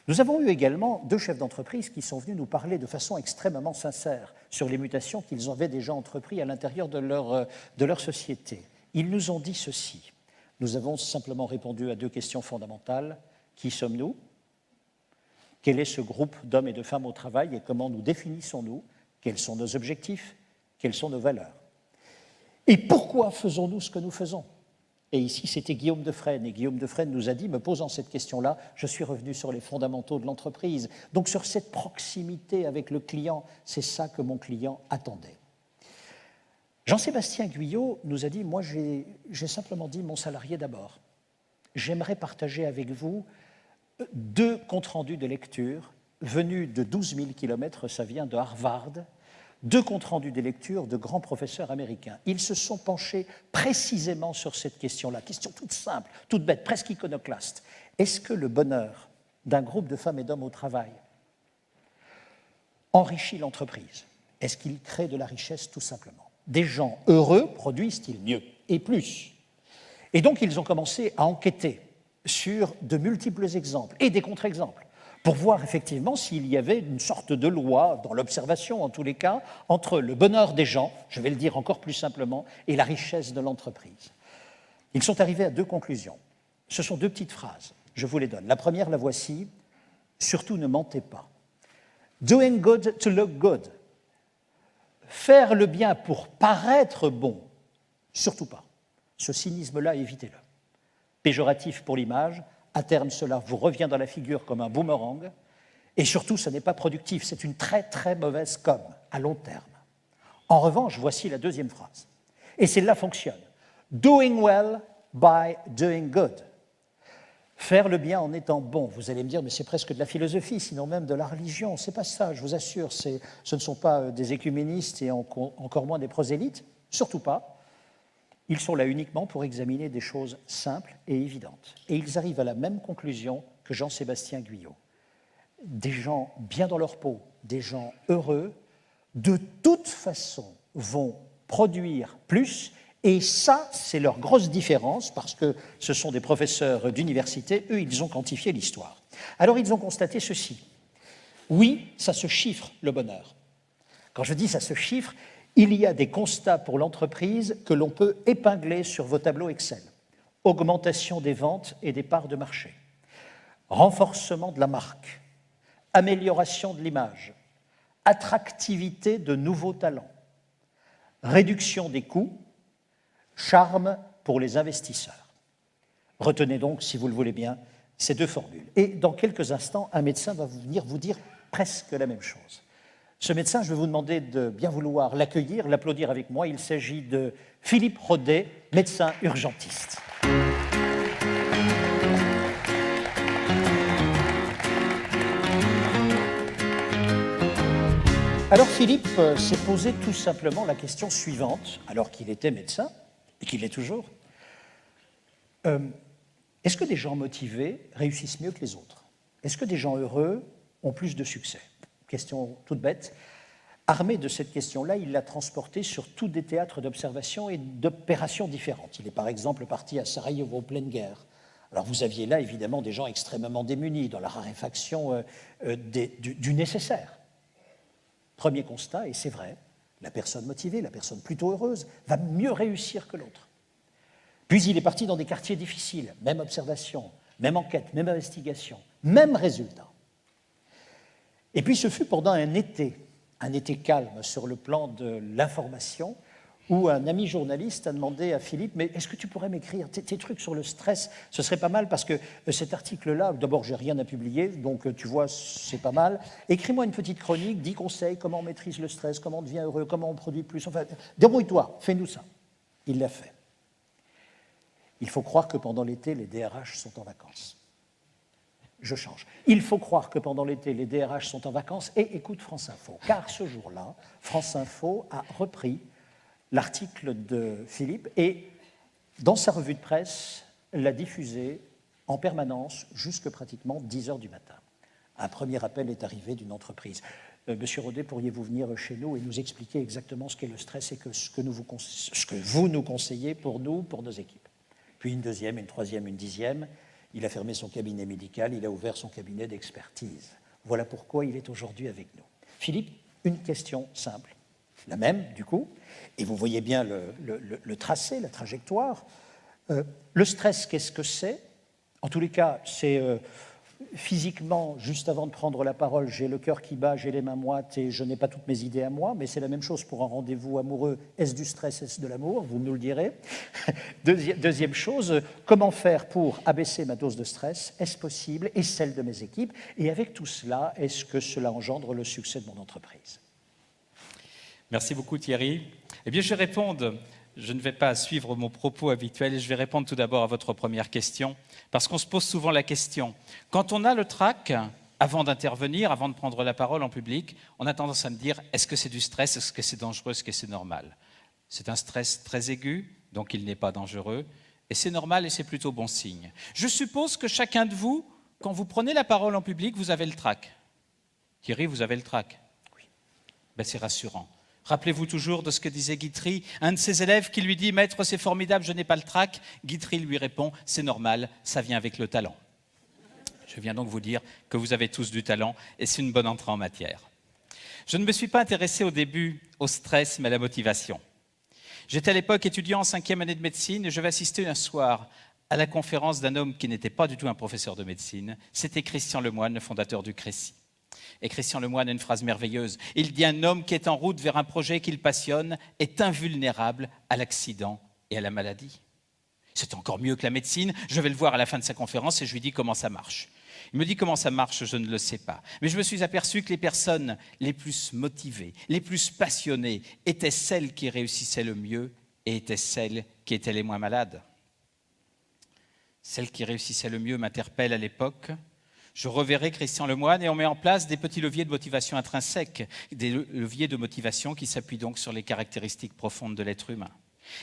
Nous avons eu également 2 chefs d'entreprise qui sont venus nous parler de façon extrêmement sincère sur les mutations qu'ils avaient déjà entreprises à l'intérieur de leur société. Ils nous ont dit ceci. Nous avons simplement répondu à 2 questions fondamentales. Qui sommes-nous ? Quel est ce groupe d'hommes et de femmes au travail et comment nous définissons-nous ? Quels sont nos objectifs ? Quelles sont nos valeurs ? Et pourquoi faisons-nous ce que nous faisons ? Et ici, c'était Guillaume Defresne. Et Guillaume Defresne nous a dit, me posant cette question-là, je suis revenu sur les fondamentaux de l'entreprise. Donc sur cette proximité avec le client, c'est ça que mon client attendait. Jean-Sébastien Guyot nous a dit, moi j'ai simplement dit mon salarié d'abord. J'aimerais partager avec vous 2 comptes rendus de lecture venus de 12 000 km, ça vient de Harvard, 2 comptes rendus de lecture de grands professeurs américains. Ils se sont penchés précisément sur cette question-là, question toute simple, toute bête, presque iconoclaste. Est-ce que le bonheur d'un groupe de femmes et d'hommes au travail enrichit l'entreprise ? Est-ce qu'il crée de la richesse tout simplement ? Des gens heureux produisent-ils mieux et plus ? Et donc ils ont commencé à enquêter sur de multiples exemples et des contre-exemples pour voir effectivement s'il y avait une sorte de loi, dans l'observation en tous les cas, entre le bonheur des gens, je vais le dire encore plus simplement, et la richesse de l'entreprise. Ils sont arrivés à 2 conclusions. Ce sont 2 petites phrases, je vous les donne. La première, la voici, « Surtout ne mentez pas. Doing good to look good. Faire le bien pour paraître bon, surtout pas. Ce cynisme-là, évitez-le. Péjoratif pour l'image, à terme, cela vous revient dans la figure comme un boomerang, et surtout, ce n'est pas productif, c'est une très très mauvaise com, à long terme. En revanche, voici la 2e phrase, et celle-là fonctionne. Doing well by doing good. Faire le bien en étant bon. Vous allez me dire, mais c'est presque de la philosophie, sinon même de la religion. C'est pas ça, je vous assure, ce ne sont pas des écuménistes et encore moins des prosélytes, surtout pas. Ils sont là uniquement pour examiner des choses simples et évidentes. Et ils arrivent à la même conclusion que Jean-Sébastien Guyot. Des gens bien dans leur peau, des gens heureux, de toute façon vont produire plus, et ça, c'est leur grosse différence, parce que ce sont des professeurs d'université, eux, ils ont quantifié l'histoire. Alors, ils ont constaté ceci. Oui, ça se chiffre, le bonheur. Quand je dis ça se chiffre, il y a des constats pour l'entreprise que l'on peut épingler sur vos tableaux Excel. Augmentation des ventes et des parts de marché, renforcement de la marque, amélioration de l'image, attractivité de nouveaux talents, réduction des coûts, charme pour les investisseurs. Retenez donc, si vous le voulez bien, ces 2 formules. Et dans quelques instants, un médecin va venir vous dire presque la même chose. Ce médecin, je vais vous demander de bien vouloir l'accueillir, l'applaudir avec moi. Il s'agit de Philippe Rodet, médecin urgentiste. Alors Philippe s'est posé tout simplement la question suivante, alors qu'il était médecin, et qu'il l'est toujours. Est-ce que des gens motivés réussissent mieux que les autres ? Est-ce que des gens heureux ont plus de succès ? Question toute bête. Armé de cette question-là, il l'a transportée sur tous des théâtres d'observation et d'opérations différentes. Il est par exemple parti à Sarajevo, pleine guerre. Alors vous aviez là évidemment des gens extrêmement démunis dans la raréfaction du nécessaire. Premier constat, et c'est vrai, la personne motivée, la personne plutôt heureuse, va mieux réussir que l'autre. Puis il est parti dans des quartiers difficiles, même observation, même enquête, même investigation, même résultat. Et puis ce fut pendant un été calme sur le plan de l'information, où un ami journaliste a demandé à Philippe, mais est-ce que tu pourrais m'écrire tes trucs sur le stress? Ce serait pas mal parce que cet article-là, d'abord j'ai rien à publier, donc tu vois, c'est pas mal. Écris-moi une petite chronique, 10 conseils, comment on maîtrise le stress, comment on devient heureux, comment on produit plus, enfin, débrouille-toi, fais-nous ça. Il l'a fait. Il faut croire que pendant l'été, les DRH sont en vacances. Je change. Il faut croire que pendant l'été, les DRH sont en vacances et écoutent France Info. Car ce jour-là, France Info a repris l'article de Philippe et, dans sa revue de presse, l'a diffusé en permanence jusque pratiquement 10 heures du matin. Un premier appel est arrivé d'une entreprise. Monsieur Rodet, pourriez-vous venir chez nous et nous expliquer exactement ce qu'est le stress et ce que vous nous conseillez pour nous, pour nos équipes? Puis une deuxième, une troisième, une 10e. il a fermé son cabinet médical, il a ouvert son cabinet d'expertise. Voilà pourquoi il est aujourd'hui avec nous. Philippe, une question simple, la même du coup, et vous voyez bien le tracé, la trajectoire. Le stress, qu'est-ce que c'est? En tous les cas, c'est physiquement, juste avant de prendre la parole, j'ai le cœur qui bat, j'ai les mains moites et je n'ai pas toutes mes idées à moi, mais c'est la même chose pour un rendez-vous amoureux. Est-ce du stress, est-ce de l'amour? Vous nous le direz. Deuxième chose, comment faire pour abaisser ma dose de stress? Est-ce possible? Et celle de mes équipes? Et avec tout cela, est-ce que cela engendre le succès de mon entreprise? Merci beaucoup Thierry. Eh bien, je vais répondre. Je ne vais pas suivre mon propos habituel et je vais répondre tout d'abord à votre première question, parce qu'on se pose souvent la question. Quand on a le trac, avant d'intervenir, avant de prendre la parole en public, on a tendance à me dire, est-ce que c'est du stress, est-ce que c'est dangereux, est-ce que c'est normal? C'est un stress très aigu, donc il n'est pas dangereux, et c'est normal et c'est plutôt bon signe. Je suppose que chacun de vous, quand vous prenez la parole en public, vous avez le trac. Thierry, vous avez le trac? Oui. Ben, c'est rassurant. Rappelez-vous toujours de ce que disait Guitry, un de ses élèves qui lui dit « Maître, c'est formidable, je n'ai pas le trac ». Guitry lui répond « C'est normal, ça vient avec le talent ». Je viens donc vous dire que vous avez tous du talent et c'est une bonne entrée en matière. Je ne me suis pas intéressé au début au stress, mais à la motivation. J'étais à l'époque étudiant en 5e année de médecine et je vais assister un soir à la conférence d'un homme qui n'était pas du tout un professeur de médecine. C'était Christian Lemoine, le fondateur du Crécy. Et Christian Lemoine a une phrase merveilleuse. Il dit « Un homme qui est en route vers un projet qu'il passionne est invulnérable à l'accident et à la maladie. » C'est encore mieux que la médecine. Je vais le voir à la fin de sa conférence et je lui dis comment ça marche. Il me dit comment ça marche, je ne le sais pas. Mais je me suis aperçu que les personnes les plus motivées, les plus passionnées, étaient celles qui réussissaient le mieux et étaient celles qui étaient les moins malades. Celles qui réussissaient le mieux m'interpellent à l'époque. Je reverrai Christian Lemoine et on met en place des petits leviers de motivation intrinsèques, des leviers de motivation qui s'appuient donc sur les caractéristiques profondes de l'être humain.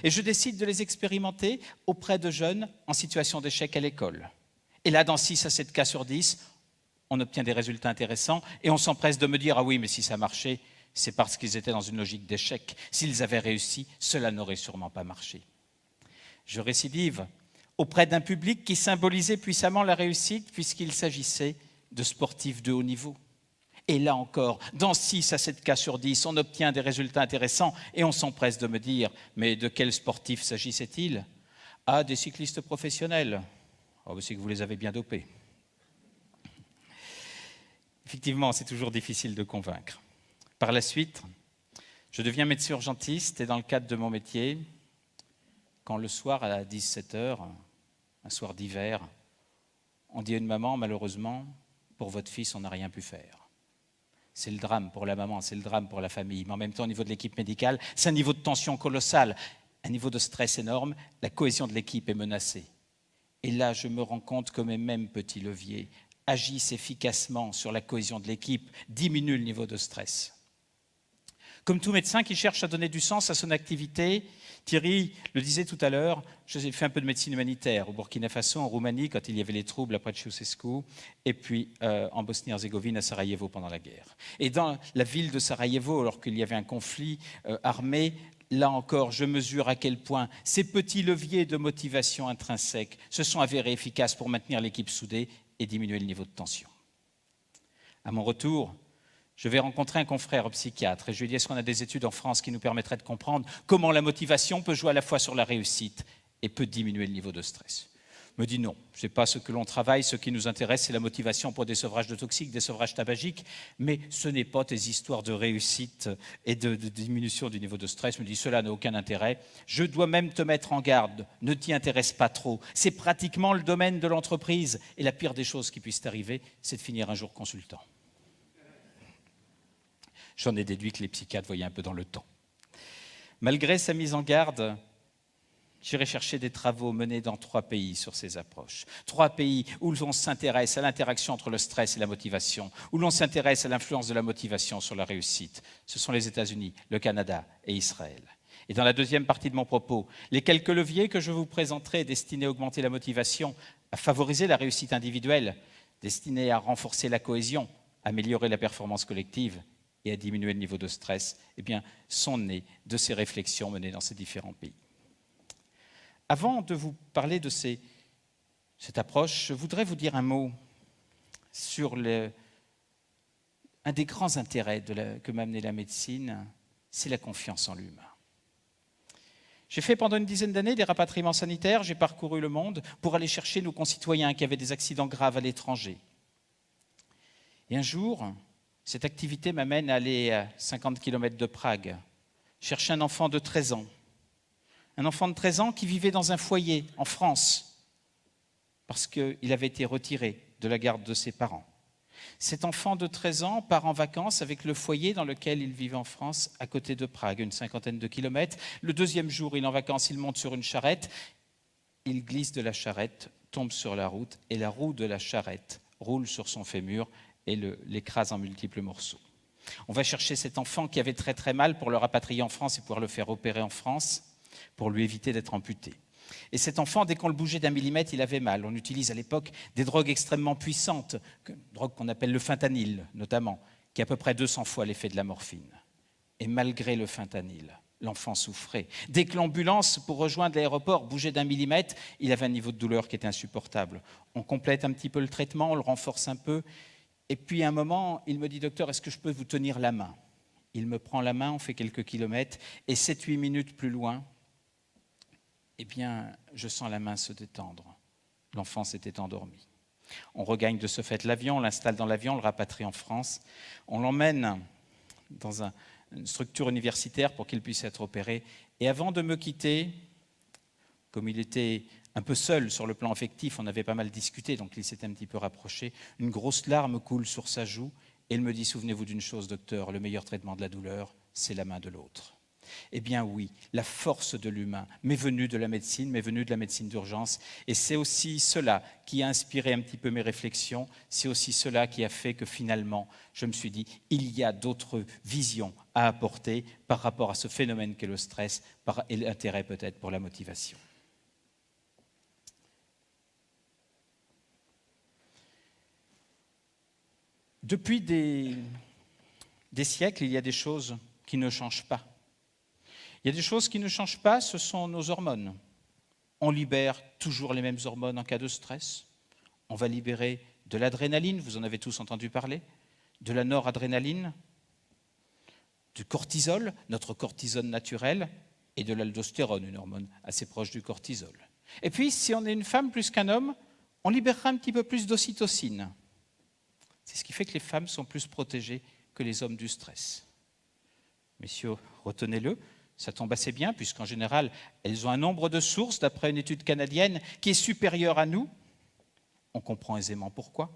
Et je décide de les expérimenter auprès de jeunes en situation d'échec à l'école. Et là, dans 6 à 7 cas sur 10, on obtient des résultats intéressants et on s'empresse de me dire « Ah oui, mais si ça marchait, c'est parce qu'ils étaient dans une logique d'échec. S'ils avaient réussi, cela n'aurait sûrement pas marché. » Je récidive auprès d'un public qui symbolisait puissamment la réussite puisqu'il s'agissait de sportifs de haut niveau. Et là encore, dans 6 à 7 cas sur 10, on obtient des résultats intéressants et on s'empresse de me dire « Mais de quels sportifs s'agissait-il » Ah, des cyclistes professionnels. Oh, c'est que vous les avez bien dopés. Effectivement, c'est toujours difficile de convaincre. Par la suite, je deviens médecin urgentiste et dans le cadre de mon métier, quand le soir à 17h, un soir d'hiver, on dit à une maman, malheureusement, pour votre fils, on n'a rien pu faire. C'est le drame pour la maman, c'est le drame pour la famille. Mais en même temps, au niveau de l'équipe médicale, c'est un niveau de tension colossal, un niveau de stress énorme, la cohésion de l'équipe est menacée. Et là, je me rends compte que mes mêmes petits leviers agissent efficacement sur la cohésion de l'équipe, diminuent le niveau de stress. Comme tout médecin qui cherche à donner du sens à son activité, Thierry le disait tout à l'heure, j'ai fait un peu de médecine humanitaire au Burkina Faso, en Roumanie, quand il y avait les troubles après Ceausescu, et puis en Bosnie-Herzégovine, à Sarajevo, pendant la guerre. Et dans la ville de Sarajevo, alors qu'il y avait un conflit armé, là encore, je mesure à quel point ces petits leviers de motivation intrinsèque se sont avérés efficaces pour maintenir l'équipe soudée et diminuer le niveau de tension. À mon retour, je vais rencontrer un confrère psychiatre et je lui dis, est-ce qu'on a des études en France qui nous permettraient de comprendre comment la motivation peut jouer à la fois sur la réussite et peut diminuer le niveau de stress? Il me dit non, ce n'est pas ce que l'on travaille, ce qui nous intéresse, c'est la motivation pour des sevrages de toxiques, des sevrages tabagiques, mais ce n'est pas tes histoires de réussite et de diminution du niveau de stress. Il me dit, cela n'a aucun intérêt. Je dois même te mettre en garde, ne t'y intéresse pas trop. C'est pratiquement le domaine de l'entreprise et la pire des choses qui puissent t'arriver, c'est de finir un jour consultant. J'en ai déduit que les psychiatres voyaient un peu dans le temps. Malgré sa mise en garde, j'irai chercher des travaux menés dans 3 pays sur ces approches. 3 pays où l'on s'intéresse à l'interaction entre le stress et la motivation, où l'on s'intéresse à l'influence de la motivation sur la réussite. Ce sont les États-Unis, le Canada et Israël. Et dans la deuxième partie de mon propos, les quelques leviers que je vous présenterai destinés à augmenter la motivation, à favoriser la réussite individuelle, destinés à renforcer la cohésion, améliorer la performance collective, et à diminuer le niveau de stress, eh bien, sont nés de ces réflexions menées dans ces différents pays. Avant de vous parler de ces cette approche, je voudrais vous dire un mot sur un des grands intérêts que m'a amené la médecine, c'est la confiance en l'humain. J'ai fait pendant une dizaine d'années des rapatriements sanitaires, j'ai parcouru le monde pour aller chercher nos concitoyens qui avaient des accidents graves à l'étranger. Et un jour, cette activité m'amène à aller à 50 km de Prague, chercher un enfant de 13 ans. Un enfant de 13 ans qui vivait dans un foyer en France, parce qu'il avait été retiré de la garde de ses parents. Cet enfant de 13 ans part en vacances avec le foyer dans lequel il vivait en France, à côté de Prague, une cinquantaine de kilomètres. Le deuxième jour, il est en vacances, il monte sur une charrette, il glisse de la charrette, tombe sur la route, et la roue de la charrette roule sur son fémur et l'écrase en multiples morceaux. On va chercher cet enfant qui avait très très mal pour le rapatrier en France et pouvoir le faire opérer en France, pour lui éviter d'être amputé. Et cet enfant, dès qu'on le bougeait d'un millimètre, il avait mal. On utilise à l'époque des drogues extrêmement puissantes, drogue qu'on appelle le fentanyl notamment, qui a à peu près 200 fois l'effet de la morphine. Et malgré le fentanyl, l'enfant souffrait. Dès que l'ambulance, pour rejoindre l'aéroport, bougeait d'un millimètre, il avait un niveau de douleur qui était insupportable. On complète un petit peu le traitement, on le renforce un peu. Et puis à un moment, il me dit « Docteur, est-ce que je peux vous tenir la main ?» Il me prend la main, on fait quelques kilomètres, et 7-8 minutes plus loin, eh bien, je sens la main se détendre. L'enfant s'était endormi. On regagne de ce fait l'avion, on l'installe dans l'avion, on le rapatrie en France. On l'emmène dans une structure universitaire pour qu'il puisse être opéré. Et avant de me quitter, comme il était un peu seul sur le plan affectif, on avait pas mal discuté, donc il s'était un petit peu rapproché, une grosse larme coule sur sa joue et il me dit « Souvenez-vous d'une chose, docteur, le meilleur traitement de la douleur, c'est la main de l'autre. » Eh bien oui, la force de l'humain m'est venue de la médecine, m'est venue de la médecine d'urgence. Et c'est aussi cela qui a inspiré un petit peu mes réflexions. C'est aussi cela qui a fait que finalement, je me suis dit, il y a d'autres visions à apporter par rapport à ce phénomène qu'est le stress et l'intérêt peut-être pour la motivation. Depuis des siècles, il y a des choses qui ne changent pas. Il y a des choses qui ne changent pas, ce sont nos hormones. On libère toujours les mêmes hormones en cas de stress. On va libérer de l'adrénaline, vous en avez tous entendu parler, de la noradrénaline, du cortisol, notre cortisone naturel, et de l'aldostérone, une hormone assez proche du cortisol. Et puis, si on est une femme plus qu'un homme, on libérera un petit peu plus d'ocytocine. C'est ce qui fait que les femmes sont plus protégées que les hommes du stress. Messieurs, retenez-le. Ça tombe assez bien, puisqu'en général, elles ont un nombre de sources, d'après une étude canadienne, qui est supérieur à nous. On comprend aisément pourquoi.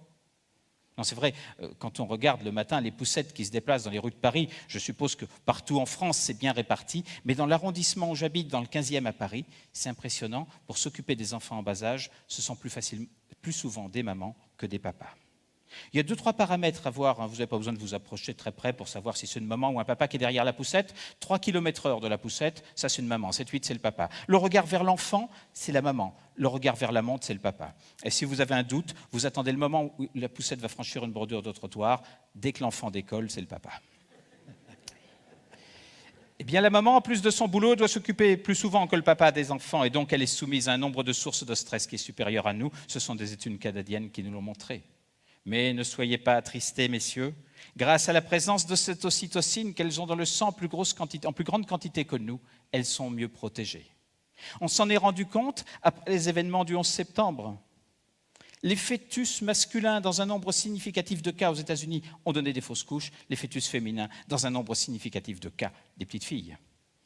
Non, c'est vrai, quand on regarde le matin les poussettes qui se déplacent dans les rues de Paris, je suppose que partout en France, c'est bien réparti, mais dans l'arrondissement où j'habite, dans le 15e à Paris, c'est impressionnant, pour s'occuper des enfants en bas âge, ce sont plus souvent des mamans que des papas. Il y a 2-3 paramètres à voir, hein. Vous n'avez pas besoin de vous approcher très près pour savoir si c'est une maman ou un papa qui est derrière la poussette. 3 km/h de la poussette, ça c'est une maman, 7-8 c'est le papa. Le regard vers l'enfant, c'est la maman. Le regard vers la montre, c'est le papa. Et si vous avez un doute, vous attendez le moment où la poussette va franchir une bordure de trottoir. Dès que l'enfant décolle, c'est le papa. Eh bien, la maman, en plus de son boulot, doit s'occuper plus souvent que le papa des enfants, et donc elle est soumise à un nombre de sources de stress qui est supérieur à nous. Ce sont des études canadiennes qui nous l'ont montré. Mais ne soyez pas attristés, messieurs. Grâce à la présence de cette ocytocine qu'elles ont dans le sang en plus grande quantité que nous, elles sont mieux protégées. On s'en est rendu compte après les événements du 11 septembre. Les fœtus masculins, dans un nombre significatif de cas aux États-Unis, ont donné des fausses couches. Les fœtus féminins, dans un nombre significatif de cas, des petites filles.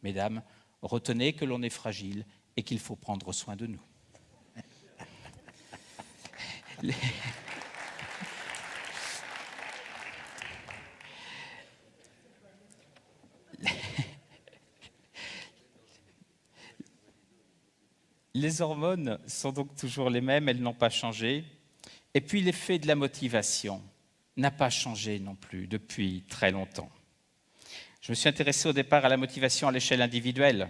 Mesdames, retenez que l'on est fragile et qu'il faut prendre soin de nous. Les hormones sont donc toujours les mêmes, elles n'ont pas changé. Et puis l'effet de la motivation n'a pas changé non plus depuis très longtemps. Je me suis intéressé au départ à la motivation à l'échelle individuelle.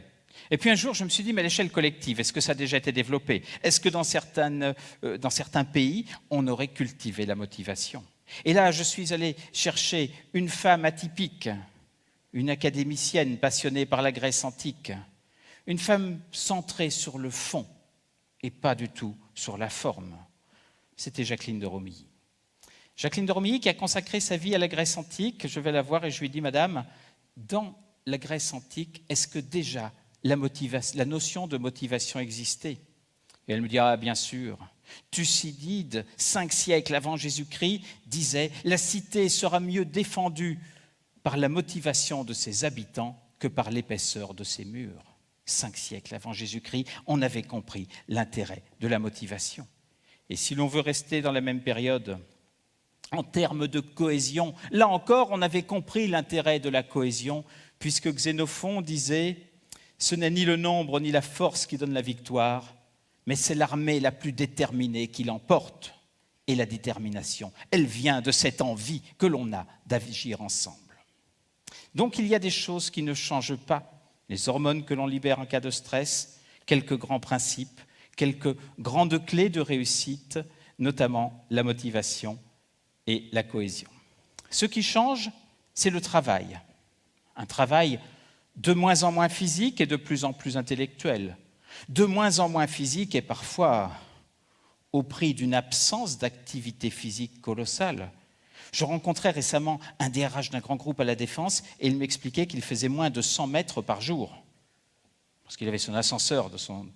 Et puis un jour, je me suis dit, mais à l'échelle collective, est-ce que ça a déjà été développé? Est-ce que dans certains pays, on aurait cultivé la motivation? Et là, je suis allé chercher une femme atypique, une académicienne passionnée par la Grèce antique, une femme centrée sur le fond, et pas du tout sur la forme. C'était Jacqueline de Romilly. Jacqueline de Romilly qui a consacré sa vie à la Grèce antique. Je vais la voir et je lui dis, Madame, dans la Grèce antique, est-ce que déjà la notion de motivation existait? Et elle me dit, ah bien sûr. Thucydide, 5 siècles avant Jésus-Christ, disait « La cité sera mieux défendue par la motivation de ses habitants que par l'épaisseur de ses murs. » 5 siècles avant Jésus-Christ, on avait compris l'intérêt de la motivation. Et si l'on veut rester dans la même période, en termes de cohésion, là encore, on avait compris l'intérêt de la cohésion, puisque Xénophon disait « Ce n'est ni le nombre ni la force qui donne la victoire, mais c'est l'armée la plus déterminée qui l'emporte. Et la détermination, elle vient de cette envie que l'on a d'agir ensemble. » Donc il y a des choses qui ne changent pas. Les hormones que l'on libère en cas de stress, quelques grands principes, quelques grandes clés de réussite, notamment la motivation et la cohésion. Ce qui change, c'est le travail. Un travail de moins en moins physique et de plus en plus intellectuel. De moins en moins physique et parfois au prix d'une absence d'activité physique colossale. Je rencontrais récemment un DRH d'un grand groupe à la Défense et il m'expliquait qu'il faisait moins de 100 mètres par jour. Parce qu'il avait son ascenseur de son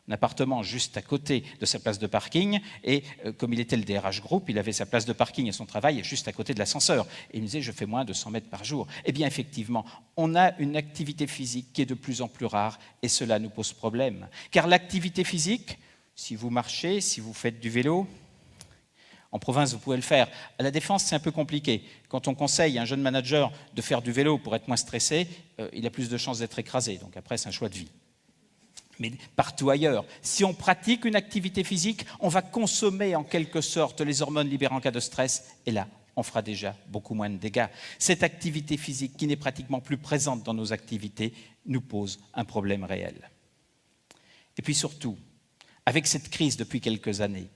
appartement juste à côté de sa place de parking et comme il était le DRH groupe, il avait sa place de parking et son travail juste à côté de l'ascenseur. Et il me disait, je fais moins de 100 mètres par jour. Eh bien effectivement, on a une activité physique qui est de plus en plus rare et cela nous pose problème. Car l'activité physique, si vous marchez, si vous faites du vélo, en province, vous pouvez le faire. À la Défense, c'est un peu compliqué. Quand on conseille à un jeune manager de faire du vélo pour être moins stressé, il a plus de chances d'être écrasé. Donc après, c'est un choix de vie. Mais partout ailleurs, si on pratique une activité physique, on va consommer en quelque sorte les hormones libérées en cas de stress. Et là, on fera déjà beaucoup moins de dégâts. Cette activité physique qui n'est pratiquement plus présente dans nos activités nous pose un problème réel. Et puis surtout, avec cette crise depuis quelques années,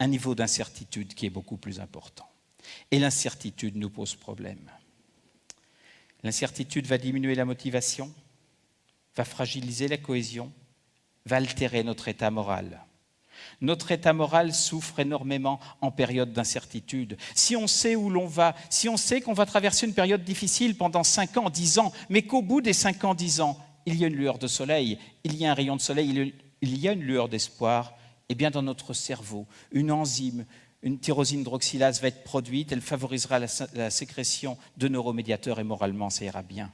un niveau d'incertitude qui est beaucoup plus important. Et l'incertitude nous pose problème. L'incertitude va diminuer la motivation, va fragiliser la cohésion, va altérer notre état moral. Notre état moral souffre énormément en période d'incertitude. Si on sait où l'on va, si on sait qu'on va traverser une période difficile pendant 5 ans, 10 ans, mais qu'au bout des 5 ans, 10 ans, il y a une lueur de soleil, il y a un rayon de soleil, il y a une lueur d'espoir, eh bien dans notre cerveau, une enzyme, une tyrosine hydroxylase va être produite, elle favorisera la sécrétion de neuromédiateurs et moralement ça ira bien.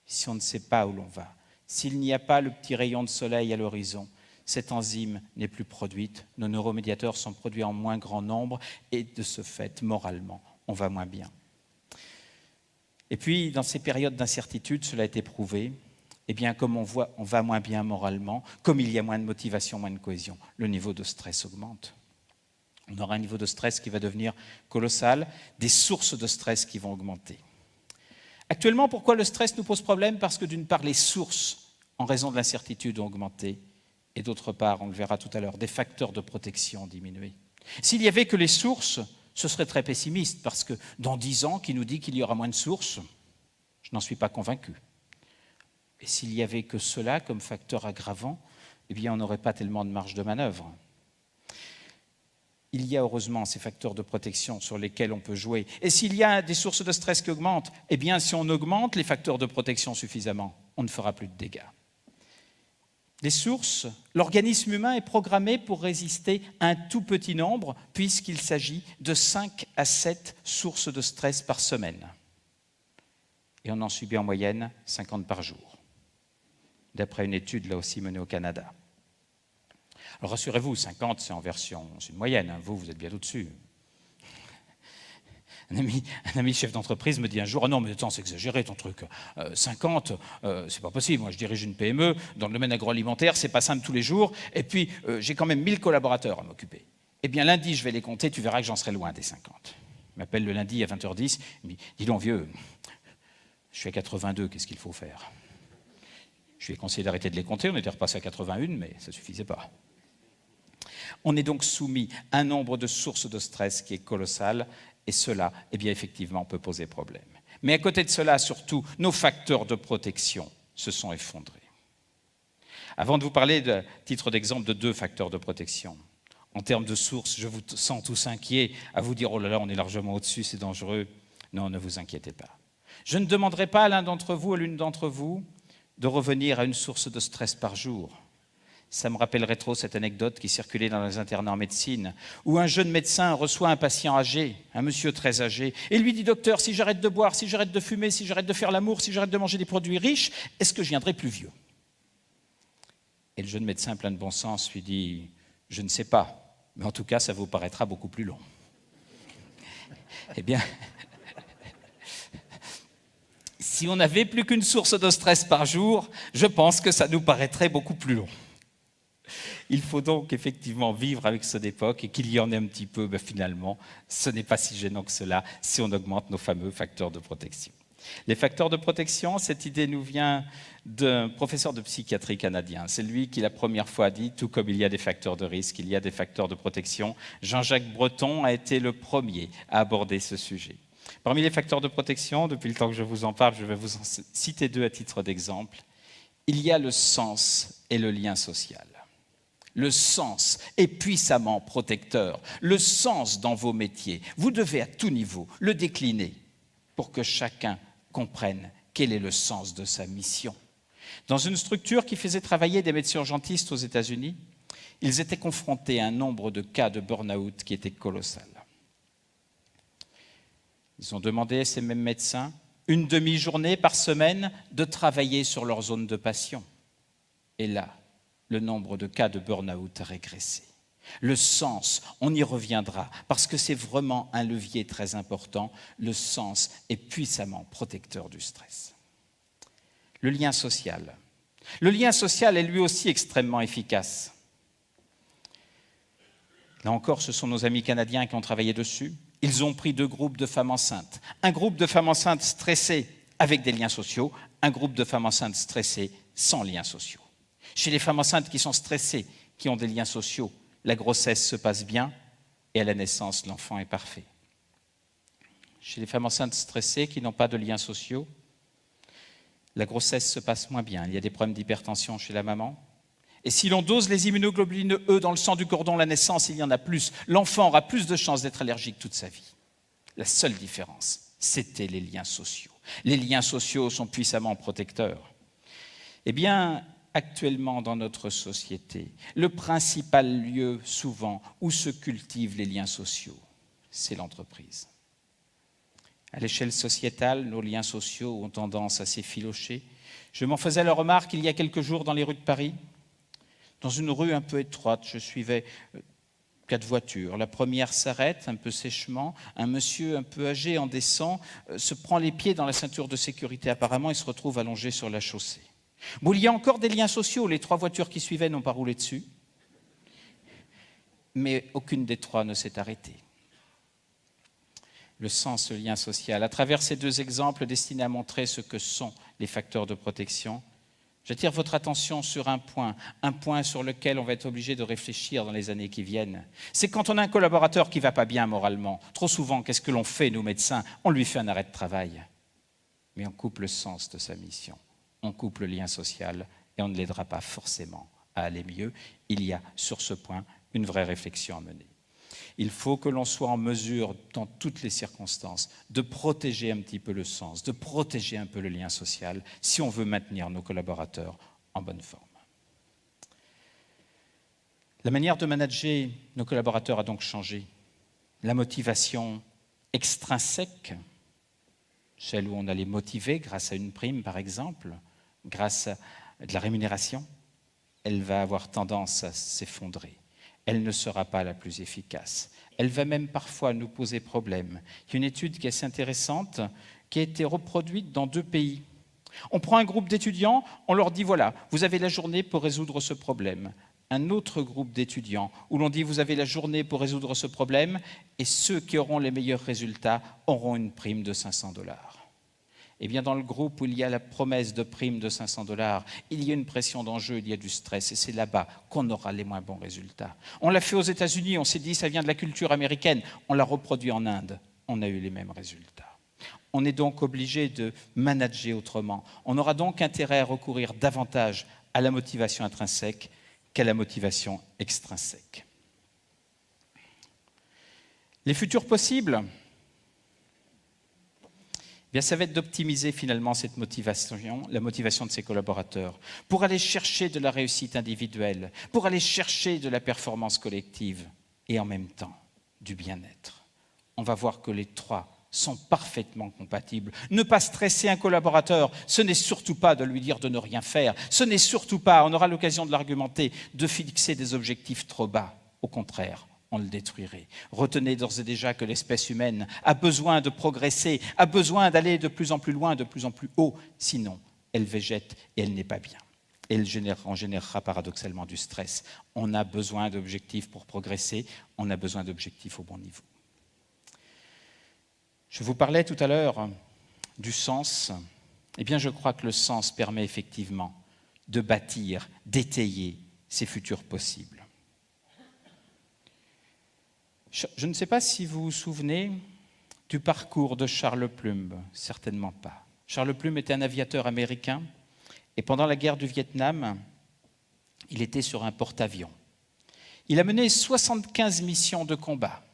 Si on ne sait pas où l'on va, s'il n'y a pas le petit rayon de soleil à l'horizon, cette enzyme n'est plus produite, nos neuromédiateurs sont produits en moins grand nombre et de ce fait, moralement, on va moins bien. Et puis, dans ces périodes d'incertitude, cela a été prouvé, eh bien, comme on voit, on va moins bien moralement, comme il y a moins de motivation, moins de cohésion, le niveau de stress augmente. On aura un niveau de stress qui va devenir colossal, des sources de stress qui vont augmenter. Actuellement, pourquoi le stress nous pose problème? Parce que d'une part, les sources, en raison de l'incertitude, ont augmenté, et d'autre part, on le verra tout à l'heure, des facteurs de protection ont diminué. S'il n'y avait que les sources, ce serait très pessimiste, parce que dans 10 ans, qui nous dit qu'il y aura moins de sources? Je n'en suis pas convaincu. Et s'il n'y avait que cela comme facteur aggravant, eh bien, on n'aurait pas tellement de marge de manœuvre. Il y a heureusement ces facteurs de protection sur lesquels on peut jouer. Et s'il y a des sources de stress qui augmentent, eh bien, si on augmente les facteurs de protection suffisamment, on ne fera plus de dégâts. Les sources, l'organisme humain est programmé pour résister à un tout petit nombre, puisqu'il s'agit de 5 à 7 sources de stress par semaine. Et on en subit en moyenne 50 par jour, d'après une étude là aussi menée au Canada. Alors rassurez-vous, 50 c'est en version, c'est une moyenne, hein. Vous êtes bien au-dessus. Un ami chef d'entreprise me dit un jour, ah non mais attends, c'est exagéré ton truc, 50 c'est pas possible, moi je dirige une PME dans le domaine agroalimentaire, c'est pas simple tous les jours, et puis j'ai quand même 1000 collaborateurs à m'occuper. Eh bien lundi je vais les compter, tu verras que j'en serai loin des 50. Il m'appelle le lundi à 20h10, il me dit, dis donc vieux, je suis à 82, qu'est-ce qu'il faut faire? Je lui ai conseillé d'arrêter de les compter, on était repassé à 81, mais ça ne suffisait pas. On est donc soumis à un nombre de sources de stress qui est colossal, et cela, eh bien, effectivement, peut poser problème. Mais à côté de cela, surtout, nos facteurs de protection se sont effondrés. Avant de vous parler, à titre d'exemple, de 2 facteurs de protection, en termes de sources, je vous sens tous inquiets à vous dire « Oh là là, on est largement au-dessus, c'est dangereux ». Non, ne vous inquiétez pas. Je ne demanderai pas à l'un d'entre vous, à l'une d'entre vous, de revenir à une source de stress par jour. Ça me rappellerait trop cette anecdote qui circulait dans les internats en médecine, où un jeune médecin reçoit un patient âgé, un monsieur très âgé, et lui dit « Docteur, si j'arrête de boire, si j'arrête de fumer, si j'arrête de faire l'amour, si j'arrête de manger des produits riches, est-ce que je viendrai plus vieux ?» Et le jeune médecin plein de bon sens lui dit « Je ne sais pas, mais en tout cas, ça vous paraîtra beaucoup plus long. » Eh bien, si on n'avait plus qu'une source de stress par jour, je pense que ça nous paraîtrait beaucoup plus long. Il faut donc effectivement vivre avec ceux d'époque et qu'il y en ait un petit peu, finalement, ce n'est pas si gênant que cela si on augmente nos fameux facteurs de protection. Les facteurs de protection, cette idée nous vient d'un professeur de psychiatrie canadien. C'est lui qui la première fois a dit, tout comme il y a des facteurs de risque, il y a des facteurs de protection. Jean-Jacques Breton a été le premier à aborder ce sujet. Parmi les facteurs de protection, depuis le temps que je vous en parle, je vais vous en citer 2 à titre d'exemple. Il y a le sens et le lien social. Le sens est puissamment protecteur. Le sens dans vos métiers, vous devez à tout niveau le décliner pour que chacun comprenne quel est le sens de sa mission. Dans une structure qui faisait travailler des médecins urgentistes aux États-Unis, ils étaient confrontés à un nombre de cas de burn-out qui était colossal. Ils ont demandé à ces mêmes médecins une demi-journée par semaine de travailler sur leur zone de passion. Et là, le nombre de cas de burn-out a régressé. Le sens, on y reviendra, parce que c'est vraiment un levier très important. Le sens est puissamment protecteur du stress. Le lien social. Le lien social est lui aussi extrêmement efficace. Là encore, ce sont nos amis canadiens qui ont travaillé dessus. Ils ont pris 2 groupes de femmes enceintes. Un groupe de femmes enceintes stressées avec des liens sociaux, un groupe de femmes enceintes stressées sans liens sociaux. Chez les femmes enceintes qui sont stressées, qui ont des liens sociaux, la grossesse se passe bien et à la naissance, l'enfant est parfait. Chez les femmes enceintes stressées qui n'ont pas de liens sociaux, la grossesse se passe moins bien. Il y a des problèmes d'hypertension chez la maman. Et si l'on dose les immunoglobulines E dans le sang du cordon à la naissance, il y en a plus. L'enfant aura plus de chances d'être allergique toute sa vie. La seule différence, c'était les liens sociaux. Les liens sociaux sont puissamment protecteurs. Eh bien, actuellement dans notre société, le principal lieu souvent où se cultivent les liens sociaux, c'est l'entreprise. À l'échelle sociétale, nos liens sociaux ont tendance à s'effilocher. Je m'en faisais la remarque il y a quelques jours dans les rues de Paris. Dans une rue un peu étroite, je suivais 4 voitures. La première s'arrête un peu sèchement. Un monsieur un peu âgé en descend, se prend les pieds dans la ceinture de sécurité. Apparemment, il se retrouve allongé sur la chaussée. Bon, il y a encore des liens sociaux. Les 3 voitures qui suivaient n'ont pas roulé dessus. Mais aucune des 3 ne s'est arrêtée. Le sens, le lien social. À travers ces 2 exemples destinés à montrer ce que sont les facteurs de protection, j'attire votre attention sur un point sur lequel on va être obligé de réfléchir dans les années qui viennent. C'est quand on a un collaborateur qui ne va pas bien moralement. Trop souvent, qu'est-ce que l'on fait, nous médecins? On lui fait un arrêt de travail. Mais on coupe le sens de sa mission. On coupe le lien social et on ne l'aidera pas forcément à aller mieux. Il y a sur ce point une vraie réflexion à mener. Il faut que l'on soit en mesure, dans toutes les circonstances, de protéger un petit peu le sens, de protéger un peu le lien social, si on veut maintenir nos collaborateurs en bonne forme. La manière de manager nos collaborateurs a donc changé. La motivation extrinsèque, celle où on a les motivés grâce à une prime par exemple, grâce à de la rémunération, elle va avoir tendance à s'effondrer. Elle ne sera pas la plus efficace. Elle va même parfois nous poser problème. Il y a une étude qui est assez intéressante, qui a été reproduite dans 2 pays. On prend un groupe d'étudiants, on leur dit, voilà, vous avez la journée pour résoudre ce problème. Un autre groupe d'étudiants, où l'on dit, vous avez la journée pour résoudre ce problème, et ceux qui auront les meilleurs résultats auront une prime de $500. Eh bien, dans le groupe où il y a la promesse de prime de $500, il y a une pression d'enjeu, il y a du stress, et c'est là-bas qu'on aura les moins bons résultats. On l'a fait aux États-Unis, on s'est dit ça vient de la culture américaine, on l'a reproduit en Inde, on a eu les mêmes résultats. On est donc obligé de manager autrement. On aura donc intérêt à recourir davantage à la motivation intrinsèque qu'à la motivation extrinsèque. Les futurs possibles, bien, ça va être d'optimiser finalement cette motivation, la motivation de ses collaborateurs, pour aller chercher de la réussite individuelle, pour aller chercher de la performance collective et en même temps du bien-être. On va voir que les trois sont parfaitement compatibles. Ne pas stresser un collaborateur, ce n'est surtout pas de lui dire de ne rien faire, ce n'est surtout pas, on aura l'occasion de l'argumenter, de fixer des objectifs trop bas. Au contraire, on le détruirait. Retenez d'ores et déjà que l'espèce humaine a besoin de progresser, a besoin d'aller de plus en plus loin, de plus en plus haut, sinon elle végète et elle n'est pas bien. Elle en générera paradoxalement du stress. On a besoin d'objectifs pour progresser, on a besoin d'objectifs au bon niveau. Je vous parlais tout à l'heure du sens. Eh bien, je crois que le sens permet effectivement de bâtir, d'étayer ces futurs possibles. Je ne sais pas si vous vous souvenez du parcours de Charles Plumb, certainement pas. Charles Plumb était un aviateur américain et pendant la guerre du Vietnam, il était sur un porte-avions. Il a mené 75 missions de combat.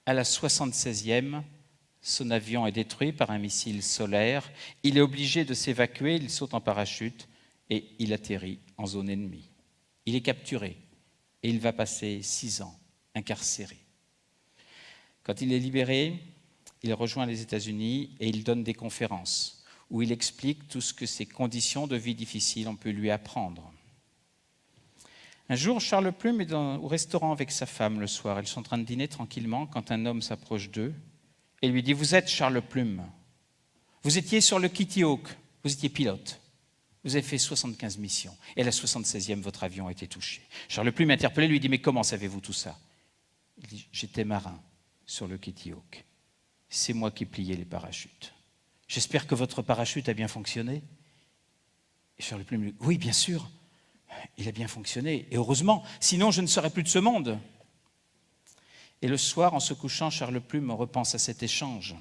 À la 76e, son avion est détruit par un missile solaire. Il est obligé de s'évacuer, il saute en parachute et il atterrit en zone ennemie. Il est capturé et il va passer 6 ans incarcéré. Quand il est libéré, il rejoint les États-Unis et il donne des conférences où il explique tout ce que ces conditions de vie difficiles ont pu lui apprendre. Un jour, Charles Plumb est au restaurant avec sa femme le soir. Ils sont en train de dîner tranquillement quand un homme s'approche d'eux et lui dit « Vous êtes Charles Plumb. Vous étiez sur le Kitty Hawk. Vous étiez pilote. Vous avez fait 75 missions. Et à la 76e, votre avion a été touché. » Charles Plumb, interpellé, lui dit « Mais comment savez-vous tout ça ?» Il dit « J'étais marin sur le Kitty Hawk. C'est moi qui pliais les parachutes. J'espère que votre parachute a bien fonctionné. » Et Charles Plumb lui dit « Oui, bien sûr. Il a bien fonctionné. Et heureusement, sinon je ne serais plus de ce monde. » Et le soir, en se couchant, Charles Plumb repense à cet échange.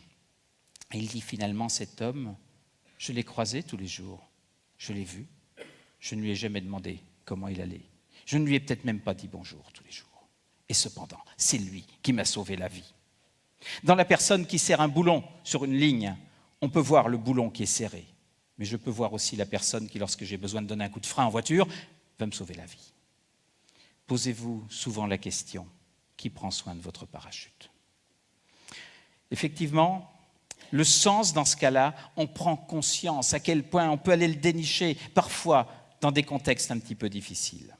Et il dit finalement, cet homme, je l'ai croisé tous les jours. Je l'ai vu. Je ne lui ai jamais demandé comment il allait. Je ne lui ai peut-être même pas dit bonjour tous les jours. Et cependant, c'est lui qui m'a sauvé la vie. Dans la personne qui serre un boulon sur une ligne, on peut voir le boulon qui est serré. Mais je peux voir aussi la personne qui, lorsque j'ai besoin de donner un coup de frein en voiture, va me sauver la vie. Posez-vous souvent la question, qui prend soin de votre parachute? Effectivement, le sens dans ce cas-là, on prend conscience à quel point on peut aller le dénicher, parfois dans des contextes un petit peu difficiles.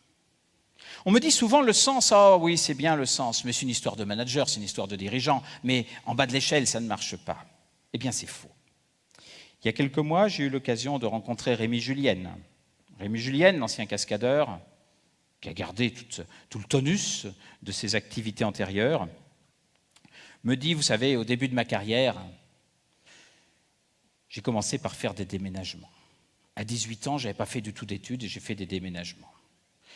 On me dit souvent le sens, oh oui, c'est bien le sens, mais c'est une histoire de manager, c'est une histoire de dirigeant, mais en bas de l'échelle, ça ne marche pas. Eh bien, c'est faux. Il y a quelques mois, j'ai eu l'occasion de rencontrer Rémi Julienne. Rémi Julienne, l'ancien cascadeur, qui a gardé tout le tonus de ses activités antérieures, me dit, vous savez, au début de ma carrière, j'ai commencé par faire des déménagements. À 18 ans, je n'avais pas fait du tout d'études et j'ai fait des déménagements.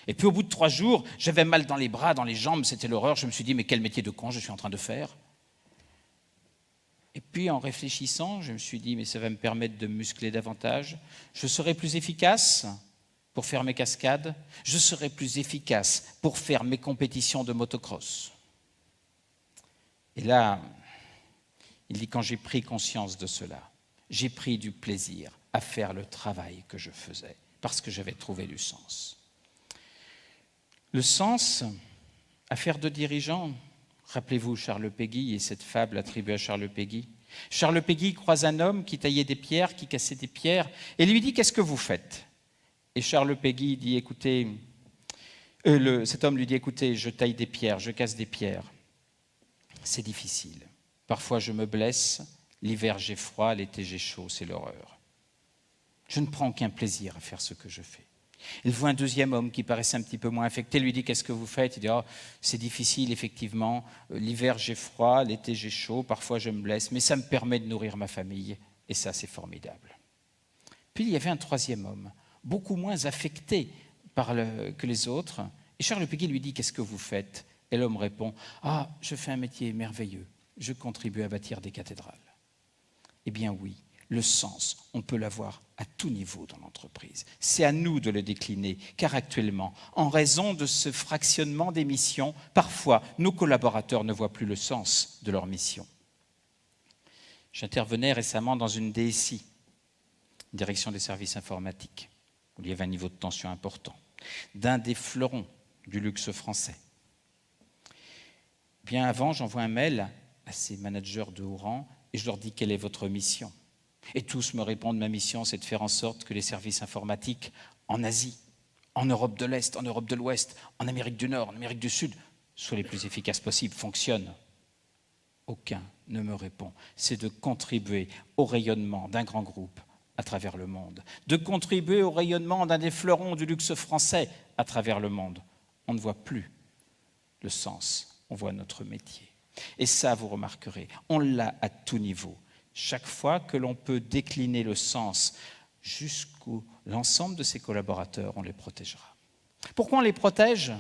Et puis au bout de 3 jours, j'avais mal dans les bras, dans les jambes, c'était l'horreur. Je me suis dit, mais quel métier de con je suis en train de faire? Et puis en réfléchissant, je me suis dit, mais ça va me permettre de me muscler davantage. Je serai plus efficace pour faire mes cascades. Je serai plus efficace pour faire mes compétitions de motocross. Et là, il dit, quand j'ai pris conscience de cela, j'ai pris du plaisir à faire le travail que je faisais, parce que j'avais trouvé du sens. Le sens, affaire de dirigeant, rappelez-vous Charles Péguy et cette fable attribuée à Charles Péguy. Charles Péguy croise un homme qui taillait des pierres, qui cassait des pierres, et lui dit « Qu'est-ce que vous faites ?» Et Charles Péguy dit « Écoutez, cet homme lui dit « Écoutez, je taille des pierres, je casse des pierres. C'est difficile. Parfois je me blesse, l'hiver j'ai froid, l'été j'ai chaud, c'est l'horreur. Je ne prends aucun plaisir à faire ce que je fais. » Il voit un deuxième homme qui paraissait un petit peu moins affecté, lui dit « Qu'est-ce que vous faites ?» Il dit « Oh, c'est difficile, effectivement. L'hiver, j'ai froid, l'été, j'ai chaud, parfois je me blesse, mais ça me permet de nourrir ma famille, et ça, c'est formidable. » Puis il y avait un troisième homme, beaucoup moins affecté que les autres, et Charles Péguy lui dit « Qu'est-ce que vous faites ?» Et l'homme répond « Ah, je fais un métier merveilleux, je contribue à bâtir des cathédrales. » Eh bien oui, Le sens, on peut l'avoir à tout niveau dans l'entreprise. C'est à nous de le décliner, car actuellement, en raison de ce fractionnement des missions, parfois nos collaborateurs ne voient plus le sens de leur mission. J'intervenais récemment dans une DSI, Direction des services informatiques, où il y avait un niveau de tension important, d'un des fleurons du luxe français. Bien avant, j'envoie un mail à ces managers de haut rang et je leur dis quelle est votre mission. Et tous me répondent, ma mission, c'est de faire en sorte que les services informatiques en Asie, en Europe de l'Est, en Europe de l'Ouest, en Amérique du Nord, en Amérique du Sud, soient les plus efficaces possibles, fonctionnent. Aucun ne me répond. C'est de contribuer au rayonnement d'un grand groupe à travers le monde, de contribuer au rayonnement d'un des fleurons du luxe français à travers le monde. On ne voit plus le sens, on voit notre métier. Et ça, vous remarquerez, on l'a à tout niveau. Chaque fois que l'on peut décliner le sens jusqu'à l'ensemble de ses collaborateurs, on les protégera. Pourquoi on les protège?